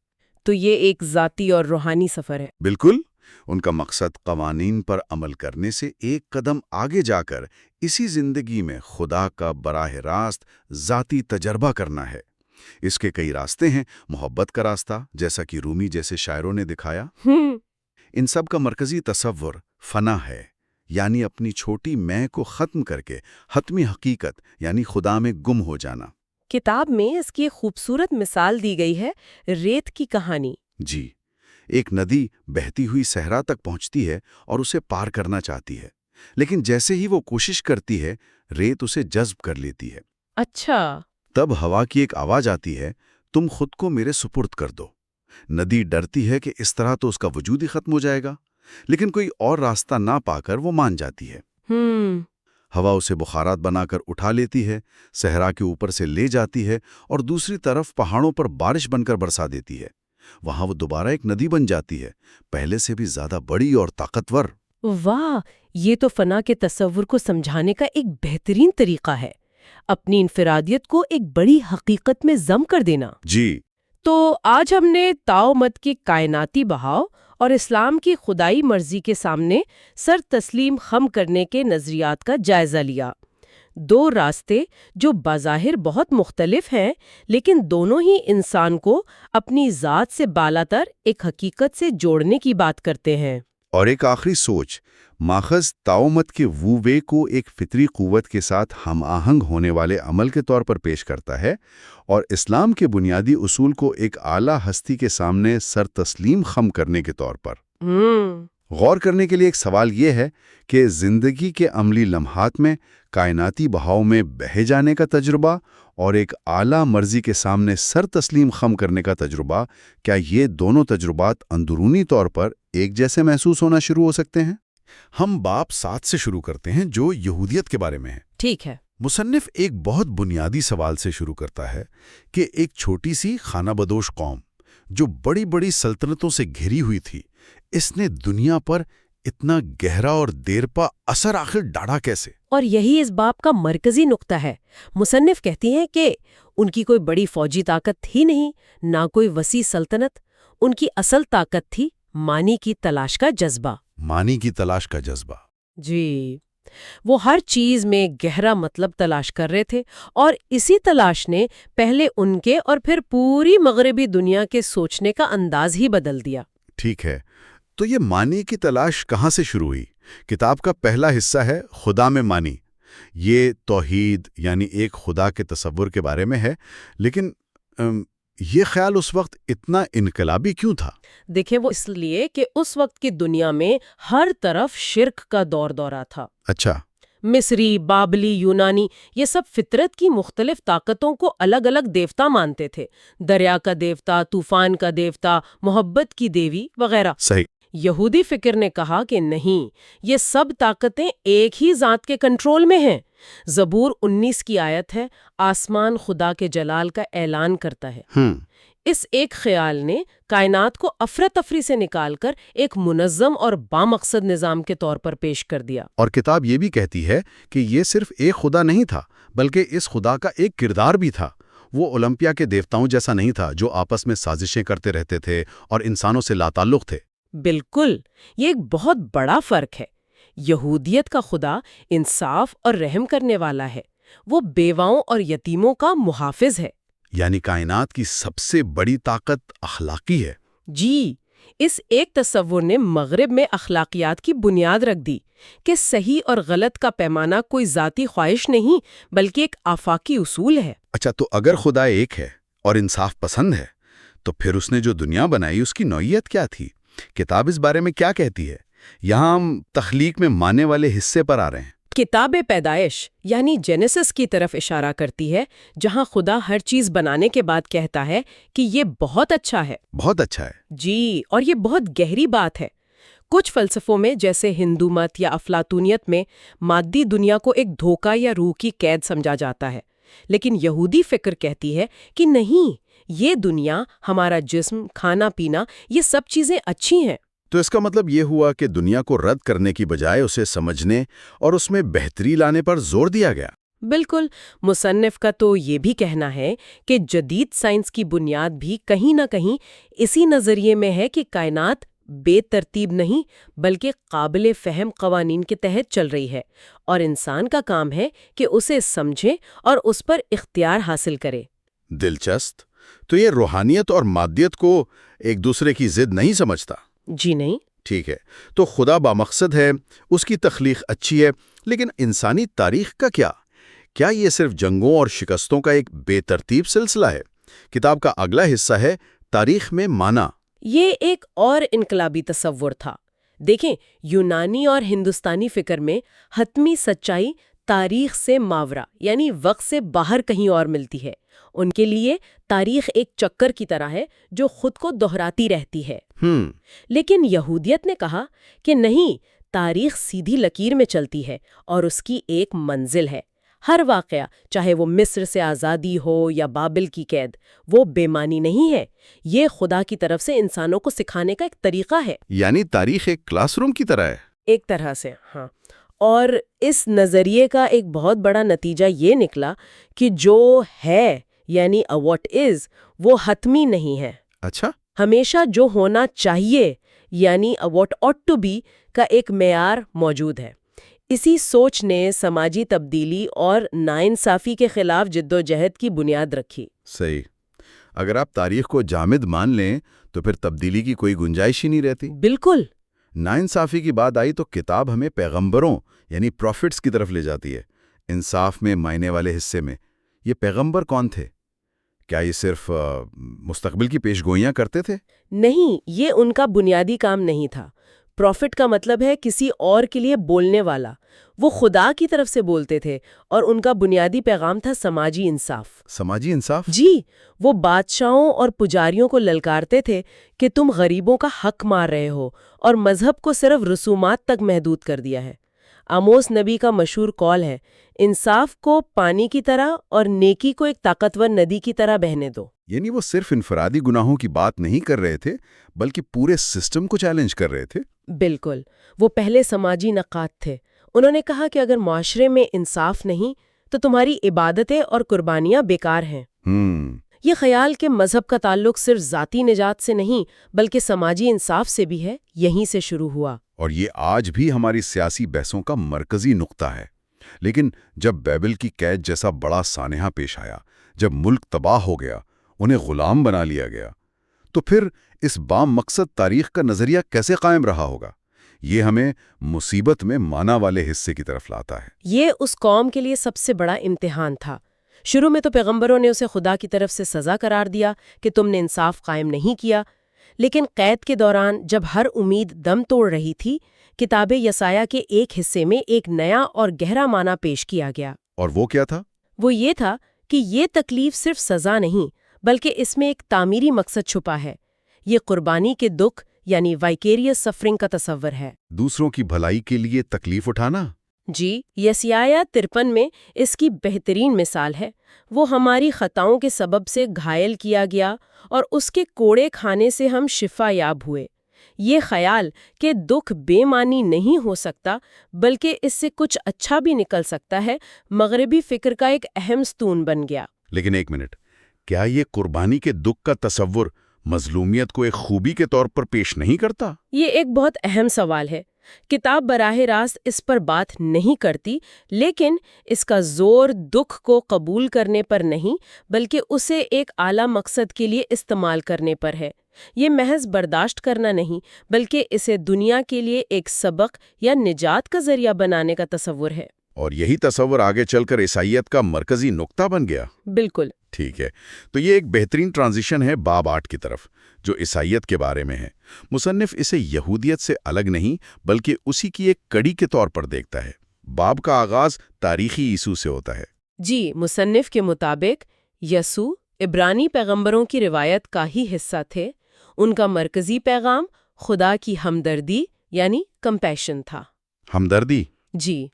تو یہ ایک ذاتی اور روحانی سفر ہے۔ بالکل، ان کا مقصد قوانین پر عمل کرنے سے ایک قدم آگے جا کر اسی زندگی میں خدا کا براہ راست ذاتی تجربہ کرنا ہے۔ اس کے کئی راستے ہیں۔ محبت کا راستہ، جیسا کہ رومی جیسے شاعروں نے دکھایا۔ ان سب کا مرکزی تصور فنا ہے، یعنی اپنی چھوٹی میں کو ختم کر کے حتمی حقیقت یعنی خدا میں گم ہو جانا۔ کتاب میں اس کی ایک خوبصورت مثال دی گئی ہے، ریت کی کہانی۔ جی، ایک ندی بہتی ہوئی صحرا تک پہنچتی ہے اور اسے پار کرنا چاہتی ہے، لیکن جیسے ہی وہ کوشش کرتی ہے، ریت اسے جذب کر لیتی ہے۔ اچھا۔ تب ہوا کی ایک آواز آتی ہے، تم خود کو میرے سپرد کر دو۔ ندی ڈرتی ہے کہ اس طرح تو اس کا وجود ہی ختم ہو جائے گا، لیکن کوئی اور راستہ نہ پا کر وہ مان جاتی ہے۔ ہوا اسے بخارات بنا کر اٹھا لیتی ہے، صحرا کے اوپر سے لے جاتی ہے اور دوسری طرف پہاڑوں پر بارش بن کر برسا دیتی ہے۔ وہاں وہ دوبارہ ایک ندی بن جاتی ہے، پہلے سے بھی زیادہ بڑی اور طاقتور۔ واہ، یہ تو فنا کے تصور کو سمجھانے کا ایک بہترین طریقہ ہے، اپنی انفرادیت کو ایک بڑی حقیقت میں ضم کر دینا۔ جی، تو آج ہم نے تاؤ مت کی کائناتی بہاؤ اور اسلام کی خدائی مرضی کے سامنے سر تسلیم خم کرنے کے نظریات کا جائزہ لیا۔ 2 راستے جو بظاہر بہت مختلف ہیں، لیکن دونوں ہی انسان کو اپنی ذات سے بالاتر ایک حقیقت سے جوڑنے کی بات کرتے ہیں۔ اور ایک آخری سوچ، ماخذ تعامت کے ووے کو ایک فطری قوت کے ساتھ ہم آہنگ ہونے والے عمل کے طور پر پیش کرتا ہے، اور اسلام کے بنیادی اصول کو ایک اعلیٰ ہستی کے سامنے سر تسلیم خم کرنے کے طور پر۔ غور کرنے کے لیے ایک سوال یہ ہے کہ زندگی کے عملی لمحات میں کائناتی بہاؤ میں بہہ جانے کا تجربہ اور ایک اعلیٰ مرضی کے سامنے سر تسلیم خم کرنے کا تجربہ، کیا یہ دونوں تجربات اندرونی طور پر ایک جیسے محسوس ہونا شروع ہو سکتے ہیں؟ ہم باب 7 سے شروع کرتے ہیں جو یہودیت کے بارے میں ہے۔ ٹھیک ہے۔ مصنف ایک بہت بنیادی سوال سے شروع کرتا ہے کہ ایک چھوٹی سی خانہ بدوش قوم جو بڑی بڑی سلطنتوں سے گھری ہوئی تھی، اس نے دنیا پر اتنا گہرا اور دیرپا اثر آخر ڈاڑا کیسے؟ اور یہی اس باب کا مرکزی نقطہ ہے۔ مصنف کہتی ہیں کہ ان کی کوئی بڑی فوجی طاقت تھی نہیں، نہ کوئی وسیع سلطنت۔ ان کی اصل طاقت تھی معنی کی تلاش کا جذبہ۔ معنی کی تلاش کا جذبہ۔ جی، وہ ہر چیز میں گہرا مطلب تلاش کر رہے تھے، اور اسی تلاش نے پہلے ان کے اور پھر پوری مغربی دنیا کے سوچنے کا انداز ہی بدل دیا۔ ٹھیک ہے، تو یہ معنی کی تلاش کہاں سے شروع ہوئی؟ کتاب کا پہلا حصہ ہے خدا میں معنی۔ یہ توحید یعنی ایک خدا کے تصور کے بارے میں ہے، لیکن یہ خیال اس وقت اتنا انقلابی کیوں تھا؟ دیکھیں، وہ اس لیے کہ اس وقت کی دنیا میں ہر طرف شرک کا دورہ تھا۔ اچھا۔ مصری، بابلی، یونانی، یہ سب فطرت کی مختلف طاقتوں کو الگ الگ دیوتا مانتے تھے۔ دریا کا دیوتا، طوفان کا دیوتا، محبت کی دیوی وغیرہ۔ صحیح۔ یہودی فکر نے کہا کہ نہیں، یہ سب طاقتیں ایک ہی ذات کے کنٹرول میں ہیں۔ زبور 19 کی آیت ہے، آسمان خدا کے جلال کا اعلان کرتا ہے۔ اس ایک خیال نے کائنات کو افراتفری سے نکال کر ایک منظم اور بامقصد نظام کے طور پر پیش کر دیا۔ اور کتاب یہ بھی کہتی ہے کہ یہ صرف ایک خدا نہیں تھا، بلکہ اس خدا کا ایک کردار بھی تھا۔ وہ اولمپیا کے دیوتاؤں جیسا نہیں تھا جو آپس میں سازشیں کرتے رہتے تھے اور انسانوں سے لاتعلق تھے۔ بالکل، یہ ایک بہت بڑا فرق ہے۔ یہودیت کا خدا انصاف اور رحم کرنے والا ہے۔ وہ بیواؤں اور یتیموں کا محافظ ہے۔ یعنی کائنات کی سب سے بڑی طاقت اخلاقی ہے۔ جی، اس ایک تصور نے مغرب میں اخلاقیات کی بنیاد رکھ دی کہ صحیح اور غلط کا پیمانہ کوئی ذاتی خواہش نہیں بلکہ ایک آفاقی اصول ہے۔ اچھا، تو اگر خدا ایک ہے اور انصاف پسند ہے تو پھر اس نے جو دنیا بنائی اس کی نوعیت کیا تھی؟ کتاب اس بارے میں کیا کہتی ہے؟ یہاں ہم تخلیق میں ماننے والے حصے پر آ رہے ہیں۔ کتاب پیدائش یعنی جینیسس کی طرف اشارہ کرتی ہے، جہاں خدا ہر چیز بنانے کے بعد کہتا ہے کہ یہ بہت اچھا ہے۔ بہت اچھا ہے۔ جی، اور یہ بہت گہری بات ہے۔ کچھ فلسفوں میں جیسے ہندو مت یا افلاطونیت میں مادی دنیا کو ایک دھوکہ یا روح کی قید سمجھا جاتا ہے، لیکن یہودی فکر کہتی ہے کہ نہیں، یہ دنیا، ہمارا جسم، کھانا پینا، یہ سب چیزیں اچھی ہیں۔ تو اس کا مطلب یہ ہوا کہ دنیا کو رد کرنے کی بجائے اسے سمجھنے اور اس میں بہتری لانے پر زور دیا گیا۔ بالکل، مصنف کا تو یہ بھی کہنا ہے کہ جدید سائنس کی بنیاد بھی کہیں نہ کہیں اسی نظریے میں ہے کہ کائنات بے ترتیب نہیں بلکہ قابل فہم قوانین کے تحت چل رہی ہے، اور انسان کا کام ہے کہ اسے سمجھے اور اس پر اختیار حاصل کرے۔ دلچسپ۔ تو یہ روحانیت اور مادیت کو ایک دوسرے کی ضد نہیں سمجھتا؟ جی نہیں۔ ٹھیک ہے، تو خدا بامقصد ہے، اس کی تخلیق اچھی ہے، لیکن انسانی تاریخ کا کیا؟ کیا یہ صرف جنگوں اور شکستوں کا ایک بے ترتیب سلسلہ ہے؟ کتاب کا اگلا حصہ ہے تاریخ میں معنی۔ یہ ایک اور انقلابی تصور تھا۔ دیکھیں، یونانی اور ہندوستانی فکر میں حتمی سچائی تاریخ سے ماورا یعنی وقت سے باہر کہیں اور ملتی ہے۔ ان کے لیے تاریخ ایک چکر کی طرح ہے جو خود کو دہراتی رہتی ہے۔ لیکن یہودیت نے کہا کہ نہیں، تاریخ سیدھی لکیر میں چلتی ہے اور اس کی ایک منزل ہے۔ ہر واقعہ، چاہے وہ مصر سے آزادی ہو یا بابل کی قید، وہ بے معنی نہیں ہے۔ یہ خدا کی طرف سے انسانوں کو سکھانے کا ایک طریقہ ہے۔ یعنی تاریخ ایک کلاس روم کی طرح ہے۔ ایک طرح سے، ہاں۔ اور اس نظریے کا ایک بہت بڑا نتیجہ یہ نکلا کہ جو ہے یعنی واٹ از وہ حتمی نہیں ہے۔ اچھا۔ ہمیشہ جو ہونا چاہیے یعنی واٹ ought to be کا ایک معیار موجود ہے۔ اسی سوچ نے سماجی تبدیلی اور ناانصافی کے خلاف جدوجہد کی بنیاد رکھی۔ صحیح۔ اگر آپ تاریخ کو جامد مان لیں تو پھر تبدیلی کی کوئی گنجائش ہی نہیں رہتی۔ بالکل۔ ناانصافی کی بات آئی تو کتاب ہمیں پیغمبروں یعنی پروفٹس کی طرف لے جاتی ہے، انصاف میں معنی والے حصے میں۔ یہ پیغمبر کون تھے؟ کیا یہ صرف مستقبل کی پیشگوئیاں کرتے تھے؟ نہیں، یہ ان کا بنیادی کام نہیں تھا۔ پروفٹ کا مطلب ہے کسی اور کے لیے بولنے والا۔ وہ خدا کی طرف سے بولتے تھے اور ان کا بنیادی پیغام تھا سماجی انصاف۔ سماجی انصاف؟ جی، وہ بادشاہوں اور پجاریوں کو للکارتے تھے کہ تم غریبوں کا حق مار رہے ہو اور مذہب کو صرف رسومات تک محدود کر دیا ہے۔ آموس نبی کا مشہور قول ہے، انصاف کو پانی کی طرح اور نیکی کو ایک طاقتور ندی کی طرح بہنے دو۔ یعنی وہ صرف انفرادی گناہوں کی بات نہیں کر رہے تھے بلکہ پورے سسٹم کو چیلنج کر رہے تھے۔ بالکل، وہ پہلے سماجی نقاد تھے۔ انہوں نے کہا کہ اگر معاشرے میں انصاف نہیں تو تمہاری عبادتیں اور قربانیاں بیکار ہیں۔ یہ خیال کہ مذہب کا تعلق صرف ذاتی نجات سے نہیں بلکہ سماجی انصاف سے بھی ہے، یہیں سے شروع ہوا۔ اور یہ آج بھی ہماری سیاسی بحثوں کا مرکزی نقطہ ہے۔ لیکن جب بائبل کی قید جیسا بڑا سانحہ پیش آیا، جب ملک تباہ ہو گیا، انہیں غلام بنا لیا گیا، تو پھر اس بام مقصد تاریخ کا نظریہ کیسے قائم رہا ہوگا؟ یہ ہمیں مصیبت میں معنی والے حصے کی طرف لاتا ہے۔ یہ اس قوم کے لیے سب سے بڑا امتحان تھا۔ شروع میں تو پیغمبروں نے اسے خدا کی طرف سے سزا قرار دیا کہ تم نے انصاف قائم نہیں کیا، لیکن قید کے دوران جب ہر امید دم توڑ رہی تھی، کتاب یسایہ کے ایک حصے میں ایک نیا اور گہرا معنی پیش کیا گیا۔ اور وہ کیا تھا؟ وہ یہ تھا کہ یہ تکلیف صرف سزا نہیں بلکہ اس میں ایک تعمیری مقصد چھپا ہے۔ یہ قربانی کے دکھ یعنی وائکیریس سفرنگ کا تصور ہے۔ دوسروں کی بھلائی کے لیے تکلیف اٹھانا؟ جی، یسایہ 53 میں اس کی بہترین مثال ہے۔ وہ ہماری خطاؤں کے سبب سے گھائل کیا گیا اور اس کے کوڑے کھانے سے ہم شفا یاب ہوئے۔ یہ خیال کہ دکھ بے معنی نہیں ہو سکتا بلکہ اس سے کچھ اچھا بھی نکل سکتا ہے، مغربی فکر کا ایک اہم ستون بن گیا۔ لیکن ایک منٹ، کیا یہ قربانی کے دکھ کا تصور مظلومیت کو ایک خوبی کے طور پر پیش نہیں کرتا؟ یہ ایک بہت اہم سوال ہے۔ کتاب براہ راست اس پر بات نہیں کرتی، لیکن اس کا زور دکھ کو قبول کرنے پر نہیں بلکہ اسے ایک اعلیٰ مقصد کے لیے استعمال کرنے پر ہے۔ یہ محض برداشت کرنا نہیں بلکہ اسے دنیا کے لیے ایک سبق یا نجات کا ذریعہ بنانے کا تصور ہے۔ اور یہی تصور آگے چل کر عیسائیت کا مرکزی نقطہ بن گیا۔ بالکل ٹھیک ہے، تو یہ ایک بہترین ٹرانزیشن ہے باب 8 کی طرف، جو عیسائیت کے بارے میں ہے۔ مصنف اسے یہودیت سے الگ نہیں بلکہ اسی کی ایک کڑی کے طور پر دیکھتا ہے۔ باب کا آغاز تاریخی یسوع سے ہوتا ہے۔ جی، مصنف کے مطابق یسوع عبرانی پیغمبروں کی روایت کا ہی حصہ تھے۔ ان کا مرکزی پیغام خدا کی ہمدردی یعنی کمپیشن تھا۔ ہمدردی؟ جی،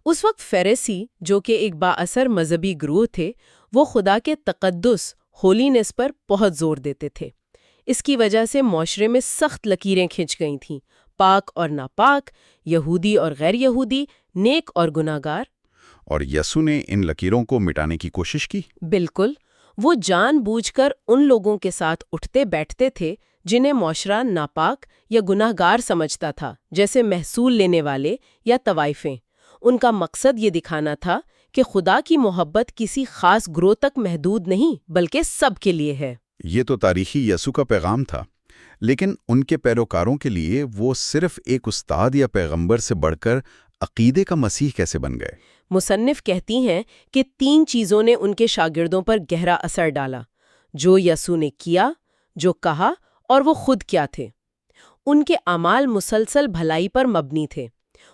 اس وقت فریسی جو کہ ایک بااثر مذہبی گروہ تھے، وہ خدا کے تقدس ہولینس پر بہت زور دیتے تھے۔ اس کی وجہ سے معاشرے میں سخت لکیریں کھنچ گئی تھیں، پاک اور ناپاک، یہودی اور غیر یہودی، نیک اور گناہگار۔ اور یسوع نے ان لکیروں کو مٹانے کی کوشش کی؟ بالکل، وہ جان بوجھ کر ان لوگوں کے ساتھ اٹھتے بیٹھتے تھے جنہیں معاشرہ ناپاک یا گناہگار سمجھتا تھا، جیسے محصول لینے والے یا طوائفیں۔ ان کا مقصد یہ دکھانا تھا کہ خدا کی محبت کسی خاص گروہ تک محدود نہیں بلکہ سب کے لیے ہے۔ یہ تو تاریخی یسوع کا پیغام تھا، لیکن ان کے پیروکاروں کے لیے وہ صرف ایک استاد یا پیغمبر سے بڑھ کر عقیدے کا مسیح کیسے بن گئے؟ مصنف کہتی ہیں کہ 3 چیزوں نے ان کے شاگردوں پر گہرا اثر ڈالا: جو یسوع نے کیا، جو کہا اور وہ خود کیا تھے۔ ان کے اعمال مسلسل بھلائی پر مبنی تھے۔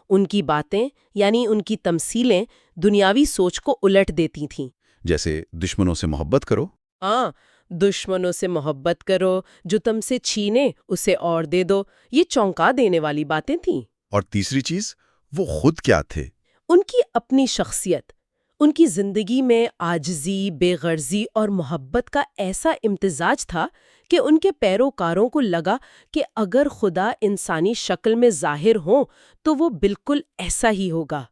ان کی باتیں یعنی ان کی تمثیلیں دنیاوی سوچ کو الٹ دیتی تھیں۔ جیسے دشمنوں سے محبت کرو۔ ہاں، دشمنوں سے محبت کرو، جو تم سے چھینے اسے اور دے دو، یہ چونکا دینے والی باتیں تھیں۔ اور تیسری چیز، وہ خود کیا تھے؟ ان کی اپنی شخصیت، ان کی زندگی میں عاجزی، بے غرضی اور محبت کا ایسا امتزاج تھا کہ ان کے پیروکاروں کو لگا کہ اگر خدا انسانی شکل میں ظاہر ہوں تو وہ بالکل ایسا ہی ہوگا۔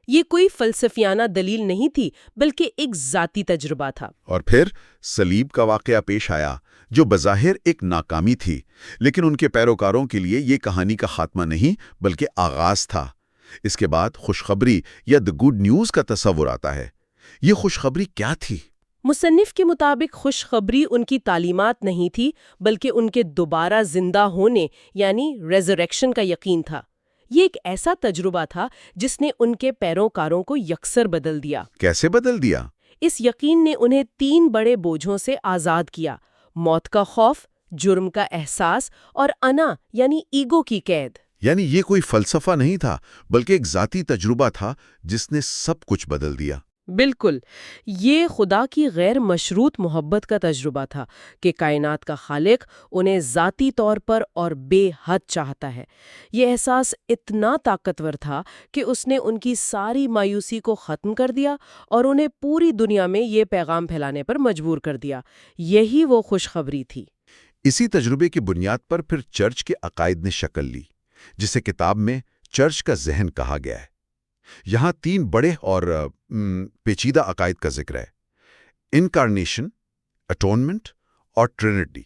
یہ کوئی فلسفیانہ دلیل نہیں تھی بلکہ ایک ذاتی تجربہ تھا۔ اور پھر صلیب کا واقعہ پیش آیا، جو بظاہر ایک ناکامی تھی، لیکن ان کے پیروکاروں کے لیے یہ کہانی کا خاتمہ نہیں بلکہ آغاز تھا۔ اس کے بعد خوشخبری یا دی گڈ نیوز کا تصور آتا ہے۔ یہ خوشخبری کیا تھی؟ مصنف کے مطابق خوشخبری ان کی تعلیمات نہیں تھی بلکہ ان کے دوبارہ زندہ ہونے یعنی ریزریکشن کا یقین تھا۔ یہ ایک ایسا تجربہ تھا جس نے ان کے پیروکاروں کو یکسر بدل دیا۔ کیسے بدل دیا؟ اس یقین نے انہیں 3 بڑے بوجھوں سے آزاد کیا: موت کا خوف، جرم کا احساس اور انا یعنی ایگو کی قید۔ یعنی یہ کوئی فلسفہ نہیں تھا بلکہ ایک ذاتی تجربہ تھا جس نے سب کچھ بدل دیا۔ بالکل، یہ خدا کی غیر مشروط محبت کا تجربہ تھا کہ کائنات کا خالق انہیں ذاتی طور پر اور بے حد چاہتا ہے۔ یہ احساس اتنا طاقتور تھا کہ اس نے ان کی ساری مایوسی کو ختم کر دیا اور انہیں پوری دنیا میں یہ پیغام پھیلانے پر مجبور کر دیا۔ یہی وہ خوشخبری تھی۔ اسی تجربے کی بنیاد پر پھر چرچ کے عقائد نے شکل لی، جسے کتاب میں چرچ کا ذہن کہا گیا ہے۔ یہاں 3 بڑے اور پیچیدہ عقائد کا ذکر ہے: انکارنیشن، اٹونمنٹ اور ٹرینٹی۔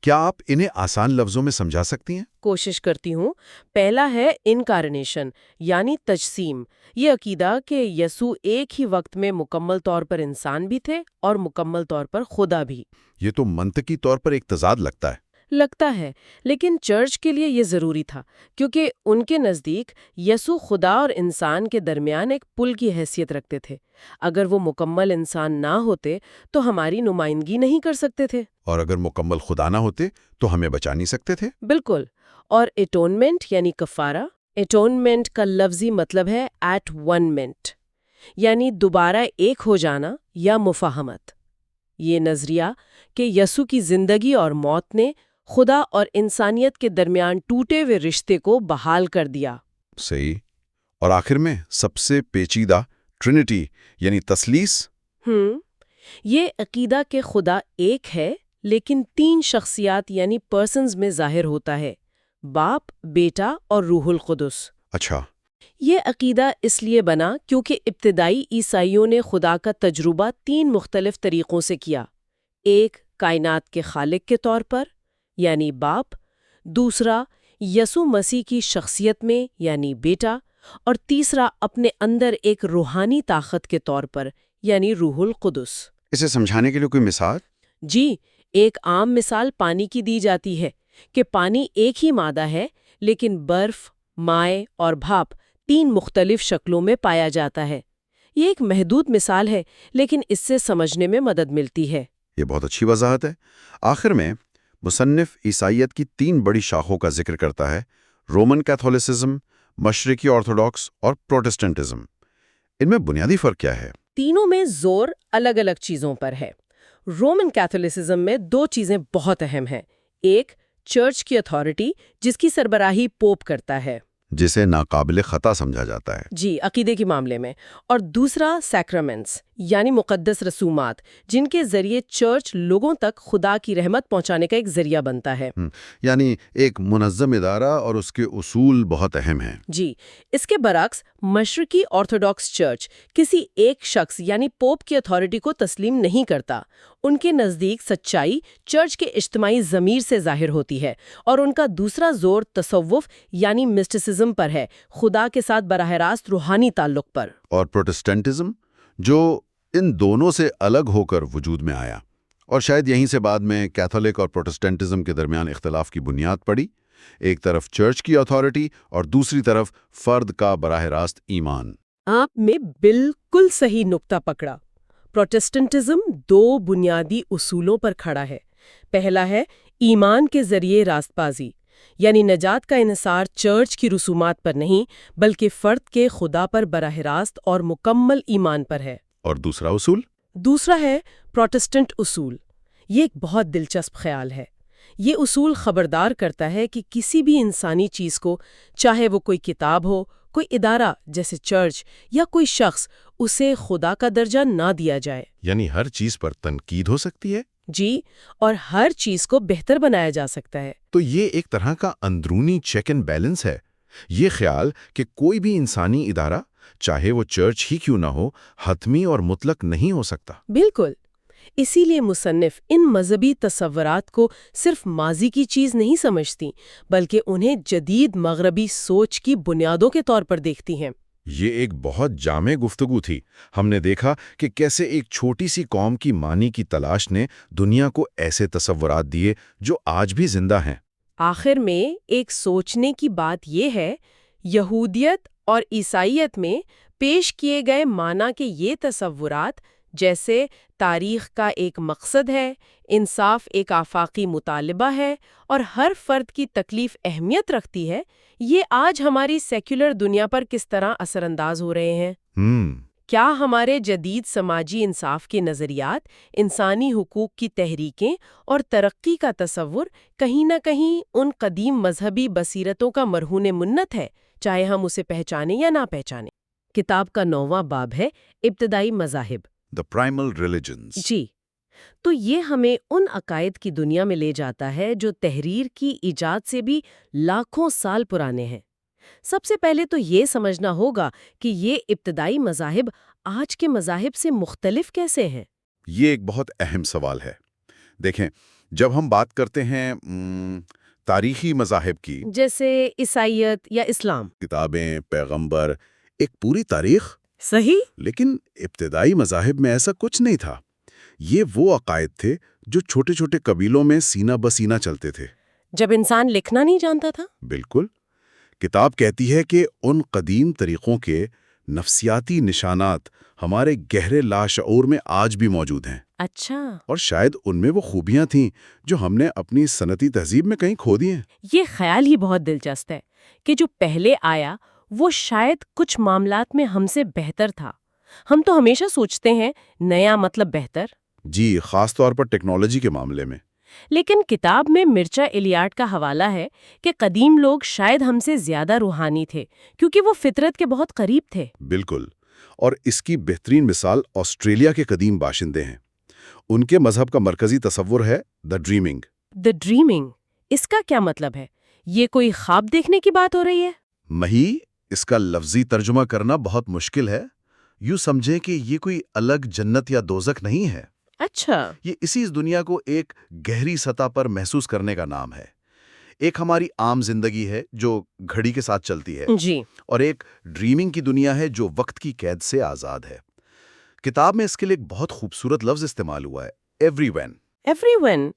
کیا آپ انہیں آسان لفظوں میں سمجھا سکتی ہیں؟ کوشش کرتی ہوں۔ پہلا ہے انکارنیشن یعنی تجسیم۔ یہ عقیدہ کہ یسوع ایک ہی وقت میں مکمل طور پر انسان بھی تھے اور مکمل طور پر خدا بھی۔ یہ تو منطقی طور پر ایک تضاد لگتا ہے۔ لیکن چرچ کے لیے یہ ضروری تھا کیونکہ ان کے نزدیک یسوع خدا اور انسان کے درمیان ایک پل کی حیثیت رکھتے تھے۔ اگر وہ مکمل انسان نہ ہوتے تو ہماری نمائندگی نہیں کر سکتے تھے، اور اگر مکمل خدا نہ ہوتے تو ہمیں بچا نہیں سکتے تھے۔ بالکل۔ اور اٹونمنٹ یعنی کفارہ۔ اٹونمنٹ کا لفظی مطلب ہے ایٹ ون منٹ، یعنی دوبارہ ایک ہو جانا یا مفاہمت۔ یہ نظریہ کہ یسوع کی زندگی اور موت نے خدا اور انسانیت کے درمیان ٹوٹے ہوئے رشتے کو بحال کر دیا۔ صحیح۔ اور آخر میں سب سے پیچیدہ ٹرینٹی یعنی تثلیث۔ یہ عقیدہ کہ خدا ایک ہے لیکن 3 شخصیات یعنی پرسنز میں ظاہر ہوتا ہے: باپ، بیٹا اور روح القدس۔ اچھا۔ یہ عقیدہ اس لیے بنا کیونکہ ابتدائی عیسائیوں نے خدا کا تجربہ 3 مختلف طریقوں سے کیا: ایک کائنات کے خالق کے طور پر یعنی باپ، دوسرا یسوع مسیح کی شخصیت میں یعنی بیٹا، اور تیسرا اپنے اندر ایک روحانی طاقت کے طور پر یعنی روح القدس۔ اسے سمجھانے کے لیے کوئی مثال؟ جی، ایک عام مثال پانی کی دی جاتی ہے کہ پانی ایک ہی مادہ ہے لیکن برف، مائع اور بھاپ 3 مختلف شکلوں میں پایا جاتا ہے۔ یہ ایک محدود مثال ہے لیکن اس سے سمجھنے میں مدد ملتی ہے۔ یہ بہت اچھی وضاحت ہے۔ آخر میں مصنف عیسائیت کی 3 بڑی شاخوں کا ذکر کرتا ہے: رومن کیتھولسزم، مشرقی آرتھوڈاکس اور پروٹسٹنٹزم۔ ان میں بنیادی فرق کیا ہے؟ تینوں میں زور الگ الگ چیزوں پر ہے۔ رومن کیتھولسزم میں 2 چیزیں بہت اہم ہیں: ایک چرچ کی اتھارٹی جس کی سربراہی پوپ کرتا ہے، جسے ناقابل خطا سمجھا جاتا ہے۔ جی، عقیدے کے معاملے میں، اور دوسرا سیکرامنٹس یعنی مقدس رسومات جن کے ذریعے چرچ لوگوں تک خدا کی رحمت پہنچانے کا ایک ذریعہ بنتا ہے۔ یعنی ایک منظم ادارہ اور اس کے اصول بہت اہم ہیں۔ جی، اس کے برعکس مشرقی آرتھوڈاکس چرچ کسی ایک شخص یعنی پوپ کی اتھارٹی کو تسلیم نہیں کرتا۔ ان کے نزدیک سچائی چرچ کے اجتماعی ضمیر سے ظاہر ہوتی ہے، اور ان کا دوسرا زور تصوف یعنی مسٹسزم پر ہے، خدا کے ساتھ براہ راست روحانی تعلق پر۔ اور پروٹسٹنٹزم جو ان دونوں سے الگ ہو کر وجود میں آیا، اور شاید یہیں سے بعد میں کیتھولک اور پروٹسٹنٹزم کے درمیان اختلاف کی بنیاد پڑی۔ ایک طرف چرچ کی اتھارٹی اور دوسری طرف فرد کا براہ راست ایمان۔ آپ نے بالکل صحیح نقطہ پکڑا۔ پروٹسٹنٹزم 2 بنیادی اصولوں پر کھڑا ہے۔ پہلا ہے ایمان کے ذریعے راست بازی، یعنی نجات کا انحصار چرچ کی رسومات پر نہیں بلکہ فرد کے خدا پر براہ راست اور مکمل ایمان پر ہے۔ اور دوسرا اصول؟ دوسرا ہے پروٹسٹنٹ اصول۔ یہ ایک بہت دلچسپ خیال ہے۔ یہ اصول خبردار کرتا ہے کہ کسی بھی انسانی چیز کو، چاہے وہ کوئی کتاب ہو، کوئی ادارہ جیسے چرچ یا کوئی شخص، اسے خدا کا درجہ نہ دیا جائے۔ یعنی ہر چیز پر تنقید ہو سکتی ہے؟ جی، اور ہر چیز کو بہتر بنایا جا سکتا ہے۔ تو یہ ایک طرح کا اندرونی چیک اینڈ بیلنس ہے۔ یہ خیال کہ کوئی بھی انسانی ادارہ، چاہے وہ چرچ ہی کیوں نہ ہو، حتمی اور مطلق نہیں ہو سکتا۔ بالکل۔ اسی لیے مصنف ان مذہبی تصورات کو صرف ماضی کی چیز نہیں سمجھتی بلکہ انہیں جدید مغربی سوچ کی بنیادوں کے طور پر دیکھتی ہیں۔ یہ ایک بہت جامع گفتگو تھی۔ ہم نے دیکھا کہ کیسے ایک چھوٹی سی قوم کی معنی کی تلاش نے دنیا کو ایسے تصورات دیے جو آج بھی زندہ ہیں۔ آخر میں ایک سوچنے کی بات یہ ہے، یہودیت اور عیسائیت میں پیش کیے گئے معنی کے یہ تصورات، جیسے تاریخ کا ایک مقصد ہے، انصاف ایک آفاقی مطالبہ ہے اور ہر فرد کی تکلیف اہمیت رکھتی ہے، یہ آج ہماری سیکولر دنیا پر کس طرح اثر انداز ہو رہے ہیں؟ کیا ہمارے جدید سماجی انصاف کے نظریات، انسانی حقوق کی تحریکیں اور ترقی کا تصور کہیں نہ کہیں ان قدیم مذہبی بصیرتوں کا مرہون منت ہے، چاہے ہم اسے پہچانیں یا نہ پہچانیں؟ کتاب کا 9واں باب ہے ابتدائی مذاہب۔ The primal religions. جی، تو یہ ہمیں ان عقائد کی دنیا میں لے جاتا ہے جو تحریر کی ایجاد سے بھی لاکھوں سال پرانے ہیں۔ سب سے پہلے تو یہ سمجھنا ہوگا کہ یہ ابتدائی مذاہب آج کے مذاہب سے مختلف کیسے ہیں؟ یہ ایک بہت اہم سوال ہے۔ دیکھیں، جب ہم بات کرتے ہیں تاریخی مذاہب کی، جیسے عیسائیت یا اسلام، کتابیں، پیغمبر، ایک پوری تاریخ، صحیح؟ لیکن ابتدائی مذاہب میں ایسا کچھ نہیں تھا۔ یہ وہ عقائد تھے جو چھوٹے چھوٹے قبیلوں میں سینہ بسینہ چلتے تھے۔ جب انسان لکھنا نہیں جانتا تھا؟ بالکل۔ کتاب کہتی ہے کہ ان قدیم طریقوں کے نفسیاتی نشانات ہمارے گہرے لاشعور میں آج بھی موجود ہیں، اچھا، اور شاید ان میں وہ خوبیاں تھیں جو ہم نے اپنی صنعتی تہذیب میں کہیں کھو دی ہیں۔ یہ خیال ہی بہت دلچسپ ہے کہ جو پہلے آیا وہ شاید کچھ معاملات میں ہم سے بہتر تھا۔ ہم تو ہمیشہ سوچتے ہیں نیا مطلب بہتر۔ جی، خاص طور پر ٹیکنالوجی کے معاملے میں۔ لیکن کتاب میں مرچا ایلیاڈ کا حوالہ ہے کہ قدیم لوگ شاید ہم سے زیادہ روحانی تھے کیونکہ وہ فطرت کے بہت قریب تھے۔ بالکل، اور اس کی بہترین مثال آسٹریلیا کے قدیم باشندے ہیں۔ ان کے مذہب کا مرکزی تصور ہے دا ڈریمنگ۔ دا ڈریمنگ، اس کا کیا مطلب ہے؟ یہ کوئی خواب دیکھنے کی بات ہو رہی ہے؟ مہی، اس کا لفظی ترجمہ کرنا بہت مشکل ہے۔ یوں سمجھیں کہ یہ کوئی الگ جنت یا دوزخ نہیں ہے۔ اچھا، یہ اسی دنیا کو ایک گہری سطح پر محسوس کرنے کا نام ہے۔ ایک ہماری عام زندگی ہے جو گھڑی کے ساتھ چلتی ہے، جی، اور ایک ڈریمنگ کی دنیا ہے جو وقت کی قید سے آزاد ہے۔ کتاب میں اس کے لیے ایک بہت خوبصورت لفظ استعمال ہوا ہے، ایوری وین۔ ایوری ون،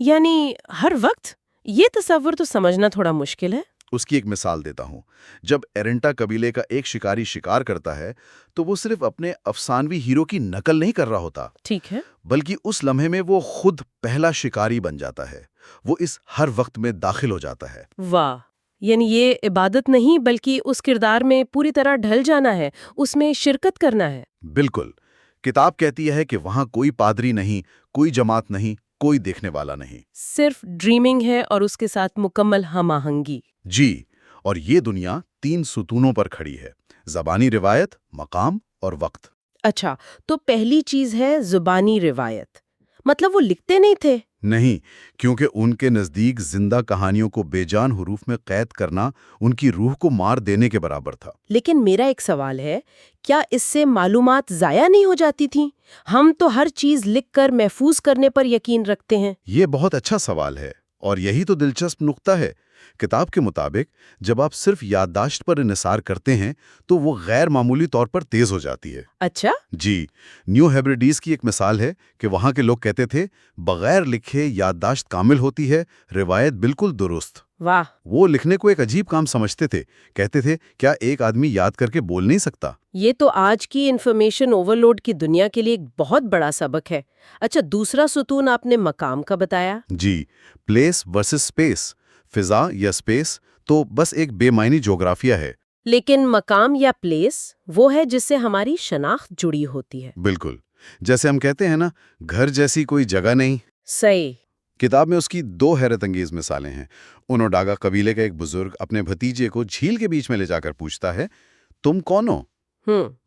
یعنی ہر وقت؟ یہ تصور تو سمجھنا تھوڑا مشکل ہے۔ اس کی ایک مثال دیتا ہوں۔ جب ایرنٹا قبیلے کا ایک شکاری شکار کرتا ہے تو وہ صرف اپنے افسانوی ہیرو کی نقل نہیں کر رہا ہوتا، ٹھیک ہے، بلکہ اس لمحے میں وہ خود پہلا شکاری بن جاتا ہے۔ وہ اس ہر وقت میں داخل ہو جاتا ہے۔ واہ، یعنی یہ عبادت نہیں بلکہ اس کردار میں پوری طرح ڈھل جانا ہے، اس میں شرکت کرنا ہے۔ بالکل۔ کتاب کہتی ہے کہ وہاں کوئی پادری نہیں، کوئی جماعت نہیں، کوئی دیکھنے والا نہیں، صرف ڈریمنگ ہے اور اس کے ساتھ مکمل ہم آہنگی۔ جی، اور یہ دنیا 3 ستونوں پر کھڑی ہے: زبانی روایت، مقام اور وقت۔ اچھا، تو پہلی چیز ہے زبانی روایت، مطلب وہ لکھتے نہیں تھے؟ نہیں، کیونکہ ان کے نزدیک زندہ کہانیوں کو بے جان حروف میں قید کرنا ان کی روح کو مار دینے کے برابر تھا۔ لیکن میرا ایک سوال ہے، کیا اس سے معلومات ضائع نہیں ہو جاتی تھیں؟ ہم تو ہر چیز لکھ کر محفوظ کرنے پر یقین رکھتے ہیں۔ یہ بہت اچھا سوال ہے، اور یہی تو دلچسپ نقطہ ہے۔ کتاب کے مطابق جب آپ صرف یادداشت پر انحصار کرتے ہیں تو وہ غیر معمولی طور پر تیز ہو جاتی ہے۔ اچھا، جی، نیو ہیبریڈیز کی ایک مثال ہے کہ وہاں کے لوگ کہتے تھے بغیر لکھے یادداشت کامل ہوتی ہے، روایت بالکل درست۔ واہ، وہ لکھنے کو ایک عجیب کام سمجھتے تھے، کہتے تھے کیا ایک آدمی یاد کر کے بول نہیں سکتا؟ یہ تو آج کی انفارمیشن اوورلوڈ کی دنیا کے لیے ایک بہت بڑا سبق ہے۔ اچھا، دوسرا ستون آپ نے مقام کا بتایا۔ جی، پلیس ورسز سپیس، فضا یا سپیس تو بس ایک بے معنی جغرافیہ ہے۔ لیکن مقام یا پلیس وہ ہے جس سے ہماری شناخت جڑی ہوتی ہے۔ بالکل، جیسے ہم کہتے ہیں نا، گھر جیسی کوئی جگہ نہیں۔ صحیح۔ کتاب میں اس کی 2 حیرت انگیز مثالیں ہیں۔ اونوڈاگا قبیلے کا ایک بزرگ اپنے بھتیجے کو جھیل کے بیچ میں لے جا کر پوچھتا ہے، تم کون ہو؟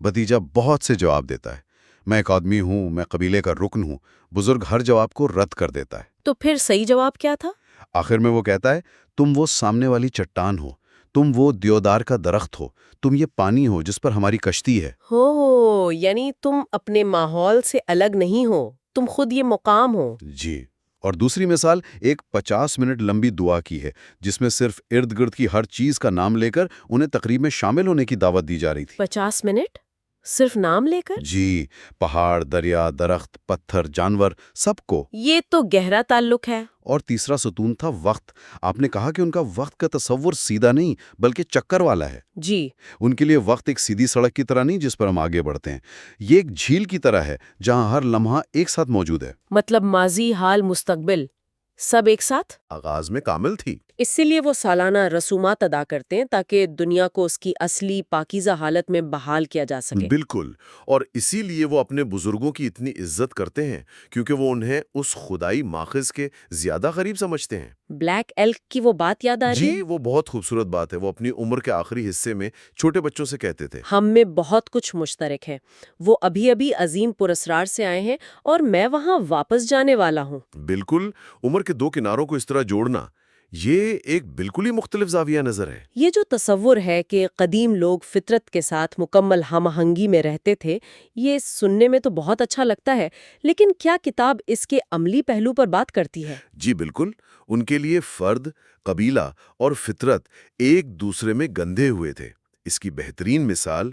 بھتیجا بہت سے جواب دیتا ہے، میں ایک آدمی ہوں، میں قبیلے کا رکن ہوں۔ بزرگ ہر جواب کو رد کر دیتا ہے۔ تو پھر صحیح جواب کیا تھا؟ آخر میں وہ کہتا ہے، تم وہ سامنے والی چٹان ہو، تم وہ دیودار کا درخت ہو، تم یہ پانی ہو جس پر ہماری کشتی ہے۔ یعنی تم اپنے ماحول سے الگ نہیں ہو، تم خود یہ مقام ہو۔ جی، اور دوسری مثال ایک 50 منٹ لمبی دعا کی ہے جس میں صرف ارد گرد کی ہر چیز کا نام لے کر انہیں تقریب میں شامل ہونے کی دعوت دی جا رہی تھی۔ 50 منٹ صرف نام لے کر؟ جی، پہاڑ، دریا، درخت، پتھر، جانور، سب کو۔ یہ تو گہرا تعلق ہے۔ اور تیسرا ستون تھا وقت۔ آپ نے کہا کہ ان کا وقت کا تصور سیدھا نہیں بلکہ چکر والا ہے۔ جی، ان کے لیے وقت ایک سیدھی سڑک کی طرح نہیں جس پر ہم آگے بڑھتے ہیں، یہ ایک جھیل کی طرح ہے جہاں ہر لمحہ ایک ساتھ موجود ہے۔ مطلب ماضی، حال، مستقبل سب ایک ساتھ؟ آغاز میں کامل تھی۔ اسی لیے وہ سالانہ رسومات ادا کرتے ہیں تاکہ دنیا کو اس کی اصلی پاکیزہ حالت میں بحال کیا جا سکے۔ بالکل، اور اسی لیے وہ اپنے بزرگوں کی اتنی عزت کرتے ہیں کیونکہ وہ انہیں اس خدائی ماخذ کے زیادہ قریب سمجھتے ہیں۔ بلیک ایلک کی وہ بات یاد آ رہی ہے؟ جی، وہ بہت خوبصورت بات ہے۔ وہ اپنی عمر کے آخری حصے میں چھوٹے بچوں سے کہتے تھے، ہم میں بہت کچھ مشترک ہے۔ وہ ابھی ابھی عظیم پراسرار سے آئے ہیں اور میں وہاں واپس جانے والا ہوں۔ بالکل، عمر کے دو کناروں کو اس طرح جوڑنا، یہ ایک بالکل ہی مختلف زاویہ نظر ہے۔ یہ جو تصور ہے کہ قدیم لوگ فطرت کے ساتھ مکمل ہم آہنگی میں رہتے تھے، یہ سننے میں تو بہت اچھا لگتا ہے، لیکن کیا کتاب اس کے عملی پہلو پر بات کرتی ہے؟ جی بالکل، ان کے لیے فرد، قبیلہ اور فطرت ایک دوسرے میں گندھے ہوئے تھے۔ اس کی بہترین مثال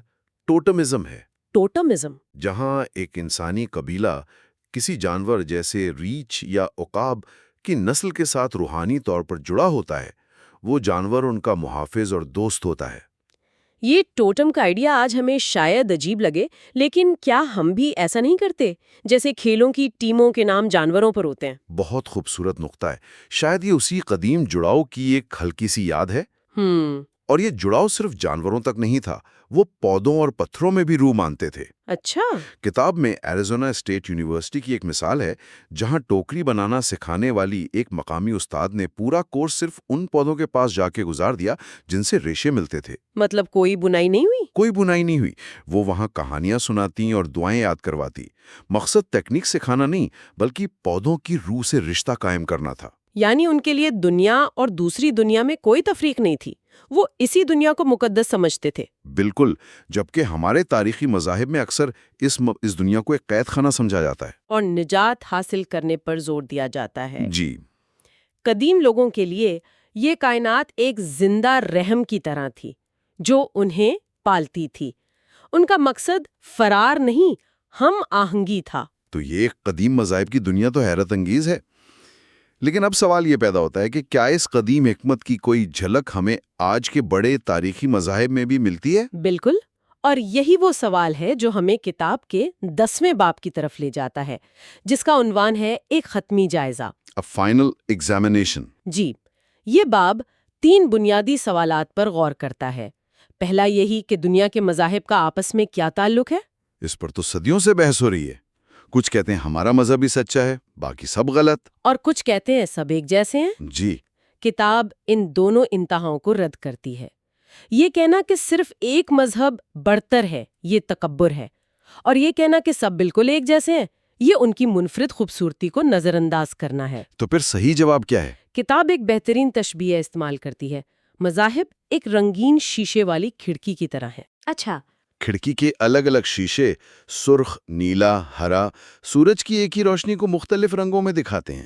ٹوٹمزم ہے، ٹوٹمزم؟ جہاں ایک انسانی قبیلہ کسی جانور جیسے ریچھ یا عقاب کی نسل کے ساتھ روحانی طور پر جڑا ہوتا ہے، وہ جانور ان کا محافظ اور دوست ہوتا ہے۔ یہ ٹوٹم کا آئیڈیا آج ہمیں شاید عجیب لگے، لیکن کیا ہم بھی ایسا نہیں کرتے؟ جیسے کھیلوں کی ٹیموں کے نام جانوروں پر ہوتے ہیں۔ بہت خوبصورت نقطہ ہے۔ شاید یہ اسی قدیم جڑاؤ کی ایک ہلکی سی یاد ہے۔ اور یہ جڑاؤ صرف جانوروں تک نہیں تھا، وہ پودوں اور پتھروں میں بھی روح مانتے تھے۔ اچھا۔ کتاب میں ایریزونا اسٹیٹ یونیورسٹی کی ایک مثال ہے جہاں ٹوکری بنانا سکھانے والی ایک مقامی استاد نے پورا کورس صرف ان پودوں کے پاس جا کے گزار دیا جن سے ریشے ملتے تھے۔ مطلب کوئی بنائی نہیں ہوئی؟ کوئی بنائی نہیں ہوئی، وہ وہاں کہانیاں سناتی اور دعائیں یاد کرواتی۔ مقصد تکنیک سکھانا نہیں بلکہ پودوں کی روح سے رشتہ قائم کرنا تھا۔ یعنی ان کے لیے دنیا اور دوسری دنیا میں کوئی تفریق نہیں تھی، وہ اسی دنیا کو مقدس سمجھتے تھے۔ بالکل، جبکہ ہمارے تاریخی مذاہب میں اکثر اس دنیا کو ایک قید خانہ سمجھا جاتا ہے اور نجات حاصل کرنے پر زور دیا جاتا ہے۔ جی، قدیم لوگوں کے لیے یہ کائنات ایک زندہ رحم کی طرح تھی جو انہیں پالتی تھی۔ ان کا مقصد فرار نہیں، ہم آہنگی تھا۔ تو یہ ایک قدیم مذاہب کی دنیا تو حیرت انگیز ہے، لیکن اب سوال یہ پیدا ہوتا ہے کہ کیا اس قدیم حکمت کی کوئی جھلک ہمیں آج کے بڑے تاریخی مذاہب میں بھی ملتی ہے؟ بالکل، اور یہی وہ سوال ہے جو ہمیں کتاب کے 10ویں باب کی طرف لے جاتا ہے، جس کا عنوان ہے ایک ختمی جائزہ۔ A final examination۔ جی، یہ باب 3 بنیادی سوالات پر غور کرتا ہے۔ پہلا یہی کہ دنیا کے مذاہب کا آپس میں کیا تعلق ہے؟ اس پر تو صدیوں سے بحث ہو رہی ہے۔ کچھ کہتے ہیں ہمارا مذہب ہی سچا ہے، باقی سب غلط۔ اور کچھ کہتے ہیں سب ایک جیسے ہیں۔ جی، کتاب ان دونوں انتہاؤں کو رد کرتی ہے۔ یہ کہنا کہ صرف ایک مذہب برتر ہے، یہ تکبر ہے، اور یہ کہنا کہ سب بالکل ایک جیسے ہیں، یہ ان کی منفرد خوبصورتی کو نظر انداز کرنا ہے۔ تو پھر صحیح جواب کیا ہے؟ کتاب ایک بہترین تشبیہ استعمال کرتی ہے۔ مذاہب ایک رنگین شیشے والی کھڑکی کی طرح ہے۔ اچھا، کھڑکی کے الگ الگ شیشے سرخ، نیلا، ہرا، سورج کی ایک ہی روشنی کو مختلف رنگوں میں دکھاتے ہیں۔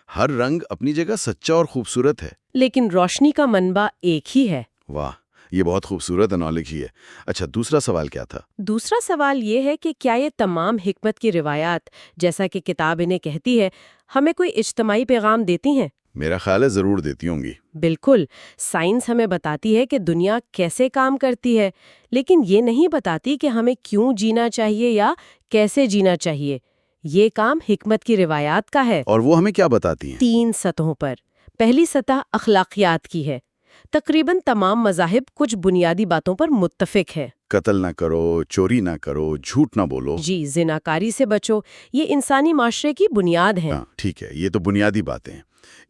ہر رنگ اپنی جگہ سچا اور خوبصورت ہے، لیکن روشنی کا منبع ایک ہی ہے۔ واہ، یہ بہت خوبصورت انالوجی ہے۔ اچھا، دوسرا سوال کیا تھا؟ دوسرا سوال یہ ہے کہ کیا یہ تمام حکمت کی روایات، جیسا کہ کتاب انہیں کہتی ہے، ہمیں کوئی اجتماعی پیغام دیتی ہیں؟ میرا خیال ہے ضرور دیتی ہوں گی۔ بالکل، سائنس ہمیں بتاتی ہے کہ دنیا کیسے کام کرتی ہے، لیکن یہ نہیں بتاتی کہ ہمیں کیوں جینا چاہیے یا کیسے جینا چاہیے۔ یہ کام حکمت کی روایات کا ہے۔ اور وہ ہمیں کیا بتاتی ہیں؟ 3 سطحوں پر۔ پہلی سطح اخلاقیات کی ہے۔ تقریباً تمام مذاہب کچھ بنیادی باتوں پر متفق ہے۔ قتل نہ کرو، چوری نہ کرو، جھوٹ نہ بولو۔ جی، زناکاری سے بچو، یہ انسانی معاشرے کی بنیاد ہیں۔ ہاں، ٹھیک ہے، یہ تو بنیادی باتیں ہیں۔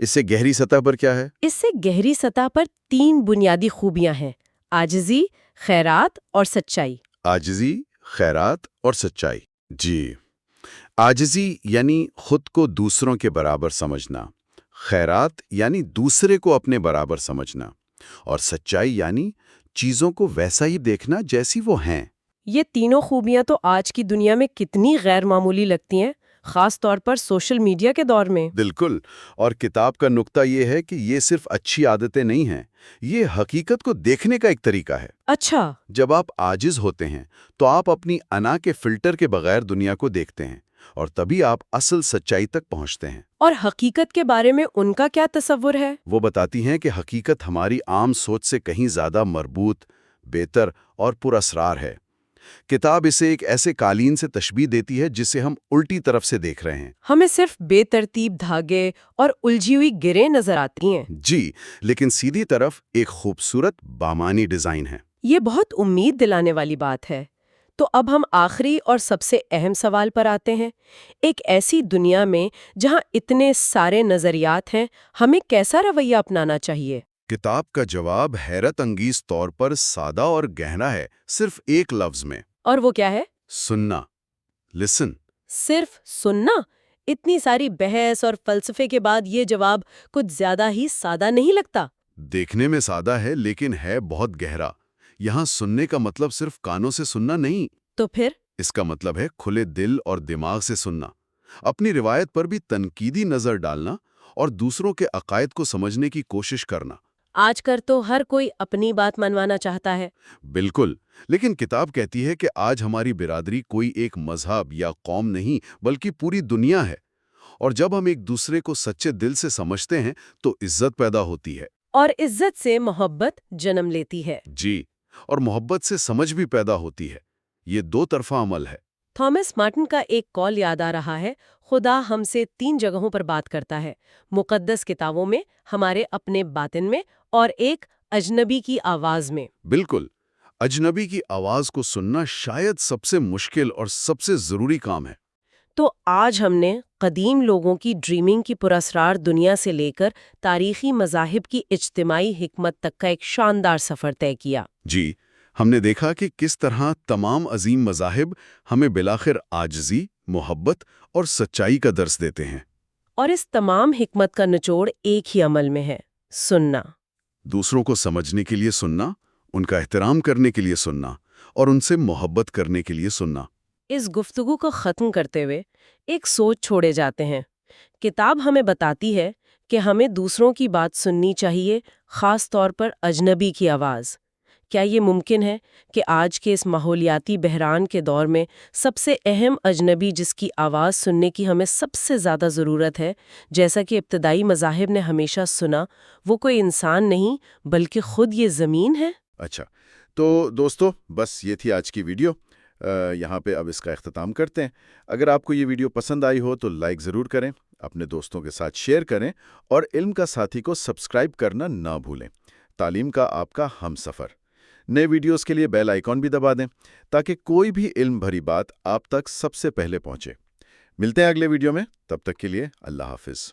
اس سے گہری سطح پر کیا ہے؟ اس سے گہری سطح پر 3 بنیادی خوبیاں ہیں: عاجزی، خیرات اور سچائی۔ عاجزی، خیرات اور سچائی۔ جی، عاجزی یعنی خود کو دوسروں کے برابر سمجھنا، خیرات یعنی دوسرے کو اپنے برابر سمجھنا، اور سچائی یعنی چیزوں کو ویسا ہی دیکھنا جیسی وہ ہیں۔ یہ تینوں خوبیاں تو آج کی دنیا میں کتنی غیر معمولی لگتی ہیں، خاص طور پر سوشل میڈیا کے دور میں۔ بالکل، اور کتاب کا نقطہ یہ ہے کہ یہ صرف اچھی عادتیں نہیں ہیں، یہ حقیقت کو دیکھنے کا ایک طریقہ ہے۔ اچھا، جب آپ عاجز ہوتے ہیں تو آپ اپنی انا کے فلٹر کے بغیر دنیا کو دیکھتے ہیں، اور تبھی آپ اصل سچائی تک پہنچتے ہیں۔ اور حقیقت کے بارے میں ان کا کیا تصور ہے؟ وہ بتاتی ہیں کہ حقیقت ہماری عام سوچ سے کہیں زیادہ مربوط، بہتر اور پر اسرار ہے۔ کتاب اسے ایک ایسے قالین سے تشبیہ دیتی ہے جسے ہم الٹی طرف سے دیکھ رہے ہیں۔ ہمیں صرف بے ترتیب دھاگے اور الجھی ہوئی گریں نظر آتی ہیں۔ جی، لیکن سیدھی طرف ایک خوبصورت بامانی ڈیزائن ہے۔ یہ بہت امید دلانے والی بات ہے۔ تو اب ہم آخری اور سب سے اہم سوال پر آتے ہیں۔ ایک ایسی دنیا میں جہاں اتنے سارے نظریات ہیں، ہمیں کیسا رویہ اپنانا چاہیے؟ کتاب کا جواب حیرت انگیز طور پر سادہ اور گہرا ہے، صرف ایک لفظ میں: اور وہ کیا ہے؟ سننا۔ لسن۔ صرف سننا؟ اتنی ساری بحث اور فلسفے کے بعد یہ جواب کچھ زیادہ ہی سادہ نہیں لگتا؟ دیکھنے میں سادہ ہے لیکن ہے بہت گہرا۔ یہاں سننے کا مطلب صرف کانوں سے سننا نہیں، تو پھر؟ اس کا مطلب ہے کھلے دل اور دماغ سے سننا، اپنی روایت پر بھی تنقیدی نظر ڈالنا اور دوسروں کے عقائد کو سمجھنے کی کوشش کرنا۔ آج کل تو ہر کوئی اپنی بات منوانا چاہتا ہے۔ بالکل، لیکن کتاب کہتی ہے کہ آج ہماری برادری کوئی ایک مذہب یا قوم نہیں بلکہ پوری دنیا ہے، اور جب ہم ایک دوسرے کو سچے دل سے سمجھتے ہیں تو عزت پیدا ہوتی ہے۔ اور عزت سے محبت جنم لیتی ہے۔ جی، اور محبت سے سمجھ بھی پیدا ہوتی ہے۔ یہ دو طرفہ عمل ہے۔ تھامس مارٹن کا ایک قول یاد آ رہا ہے، خدا ہم سے 3 جگہوں پر بات کرتا ہے: مقدس کتابوں میں، ہمارے اپنے باطن میں، اور ایک اجنبی کی آواز میں۔ بالکل، اجنبی کی آواز کو سننا شاید سب سے مشکل اور سب سے ضروری کام ہے۔ تو آج ہم نے قدیم لوگوں کی ڈریمنگ کی پراسرار دنیا سے لے کر تاریخی مذاہب کی اجتماعی حکمت تک کا ایک شاندار سفر طے کیا۔ جی، ہم نے دیکھا کہ کس طرح تمام عظیم مذاہب ہمیں بالآخر عاجزی، محبت اور سچائی کا درس دیتے ہیں۔ اور اس تمام حکمت کا نچوڑ ایک ہی عمل میں ہے: سننا۔ دوسروں کو سمجھنے کے لیے سننا، ان کا احترام کرنے کے لیے سننا، اور ان سے محبت کرنے کے لیے سننا۔ اس گفتگو کو ختم کرتے ہوئے ایک سوچ چھوڑے جاتے ہیں۔ کتاب ہمیں بتاتی ہے کہ ہمیں دوسروں کی بات سننی چاہیے، خاص طور پر اجنبی کی آواز۔ کیا یہ ممکن ہے کہ آج کے اس ماحولیاتی بحران کے دور میں سب سے اہم اجنبی جس کی آواز سننے کی ہمیں سب سے زیادہ ضرورت ہے، جیسا کہ ابتدائی مذاہب نے ہمیشہ سنا، وہ کوئی انسان نہیں بلکہ خود یہ زمین ہے؟ اچھا، تو دوستو، بس یہ تھی آج کی ویڈیو۔ یہاں پہ اب اس کا اختتام کرتے ہیں۔ اگر آپ کو یہ ویڈیو پسند آئی ہو تو لائک ضرور کریں، اپنے دوستوں کے ساتھ شیئر کریں، اور علم کا ساتھی کو سبسکرائب کرنا نہ بھولیں۔ تعلیم کا آپ کا ہم سفر۔ نئے ویڈیوز کے لیے بیل آئیکن بھی دبا دیں تاکہ کوئی بھی علم بھری بات آپ تک سب سے پہلے پہنچے۔ ملتے ہیں اگلے ویڈیو میں، تب تک کے لیے اللہ حافظ۔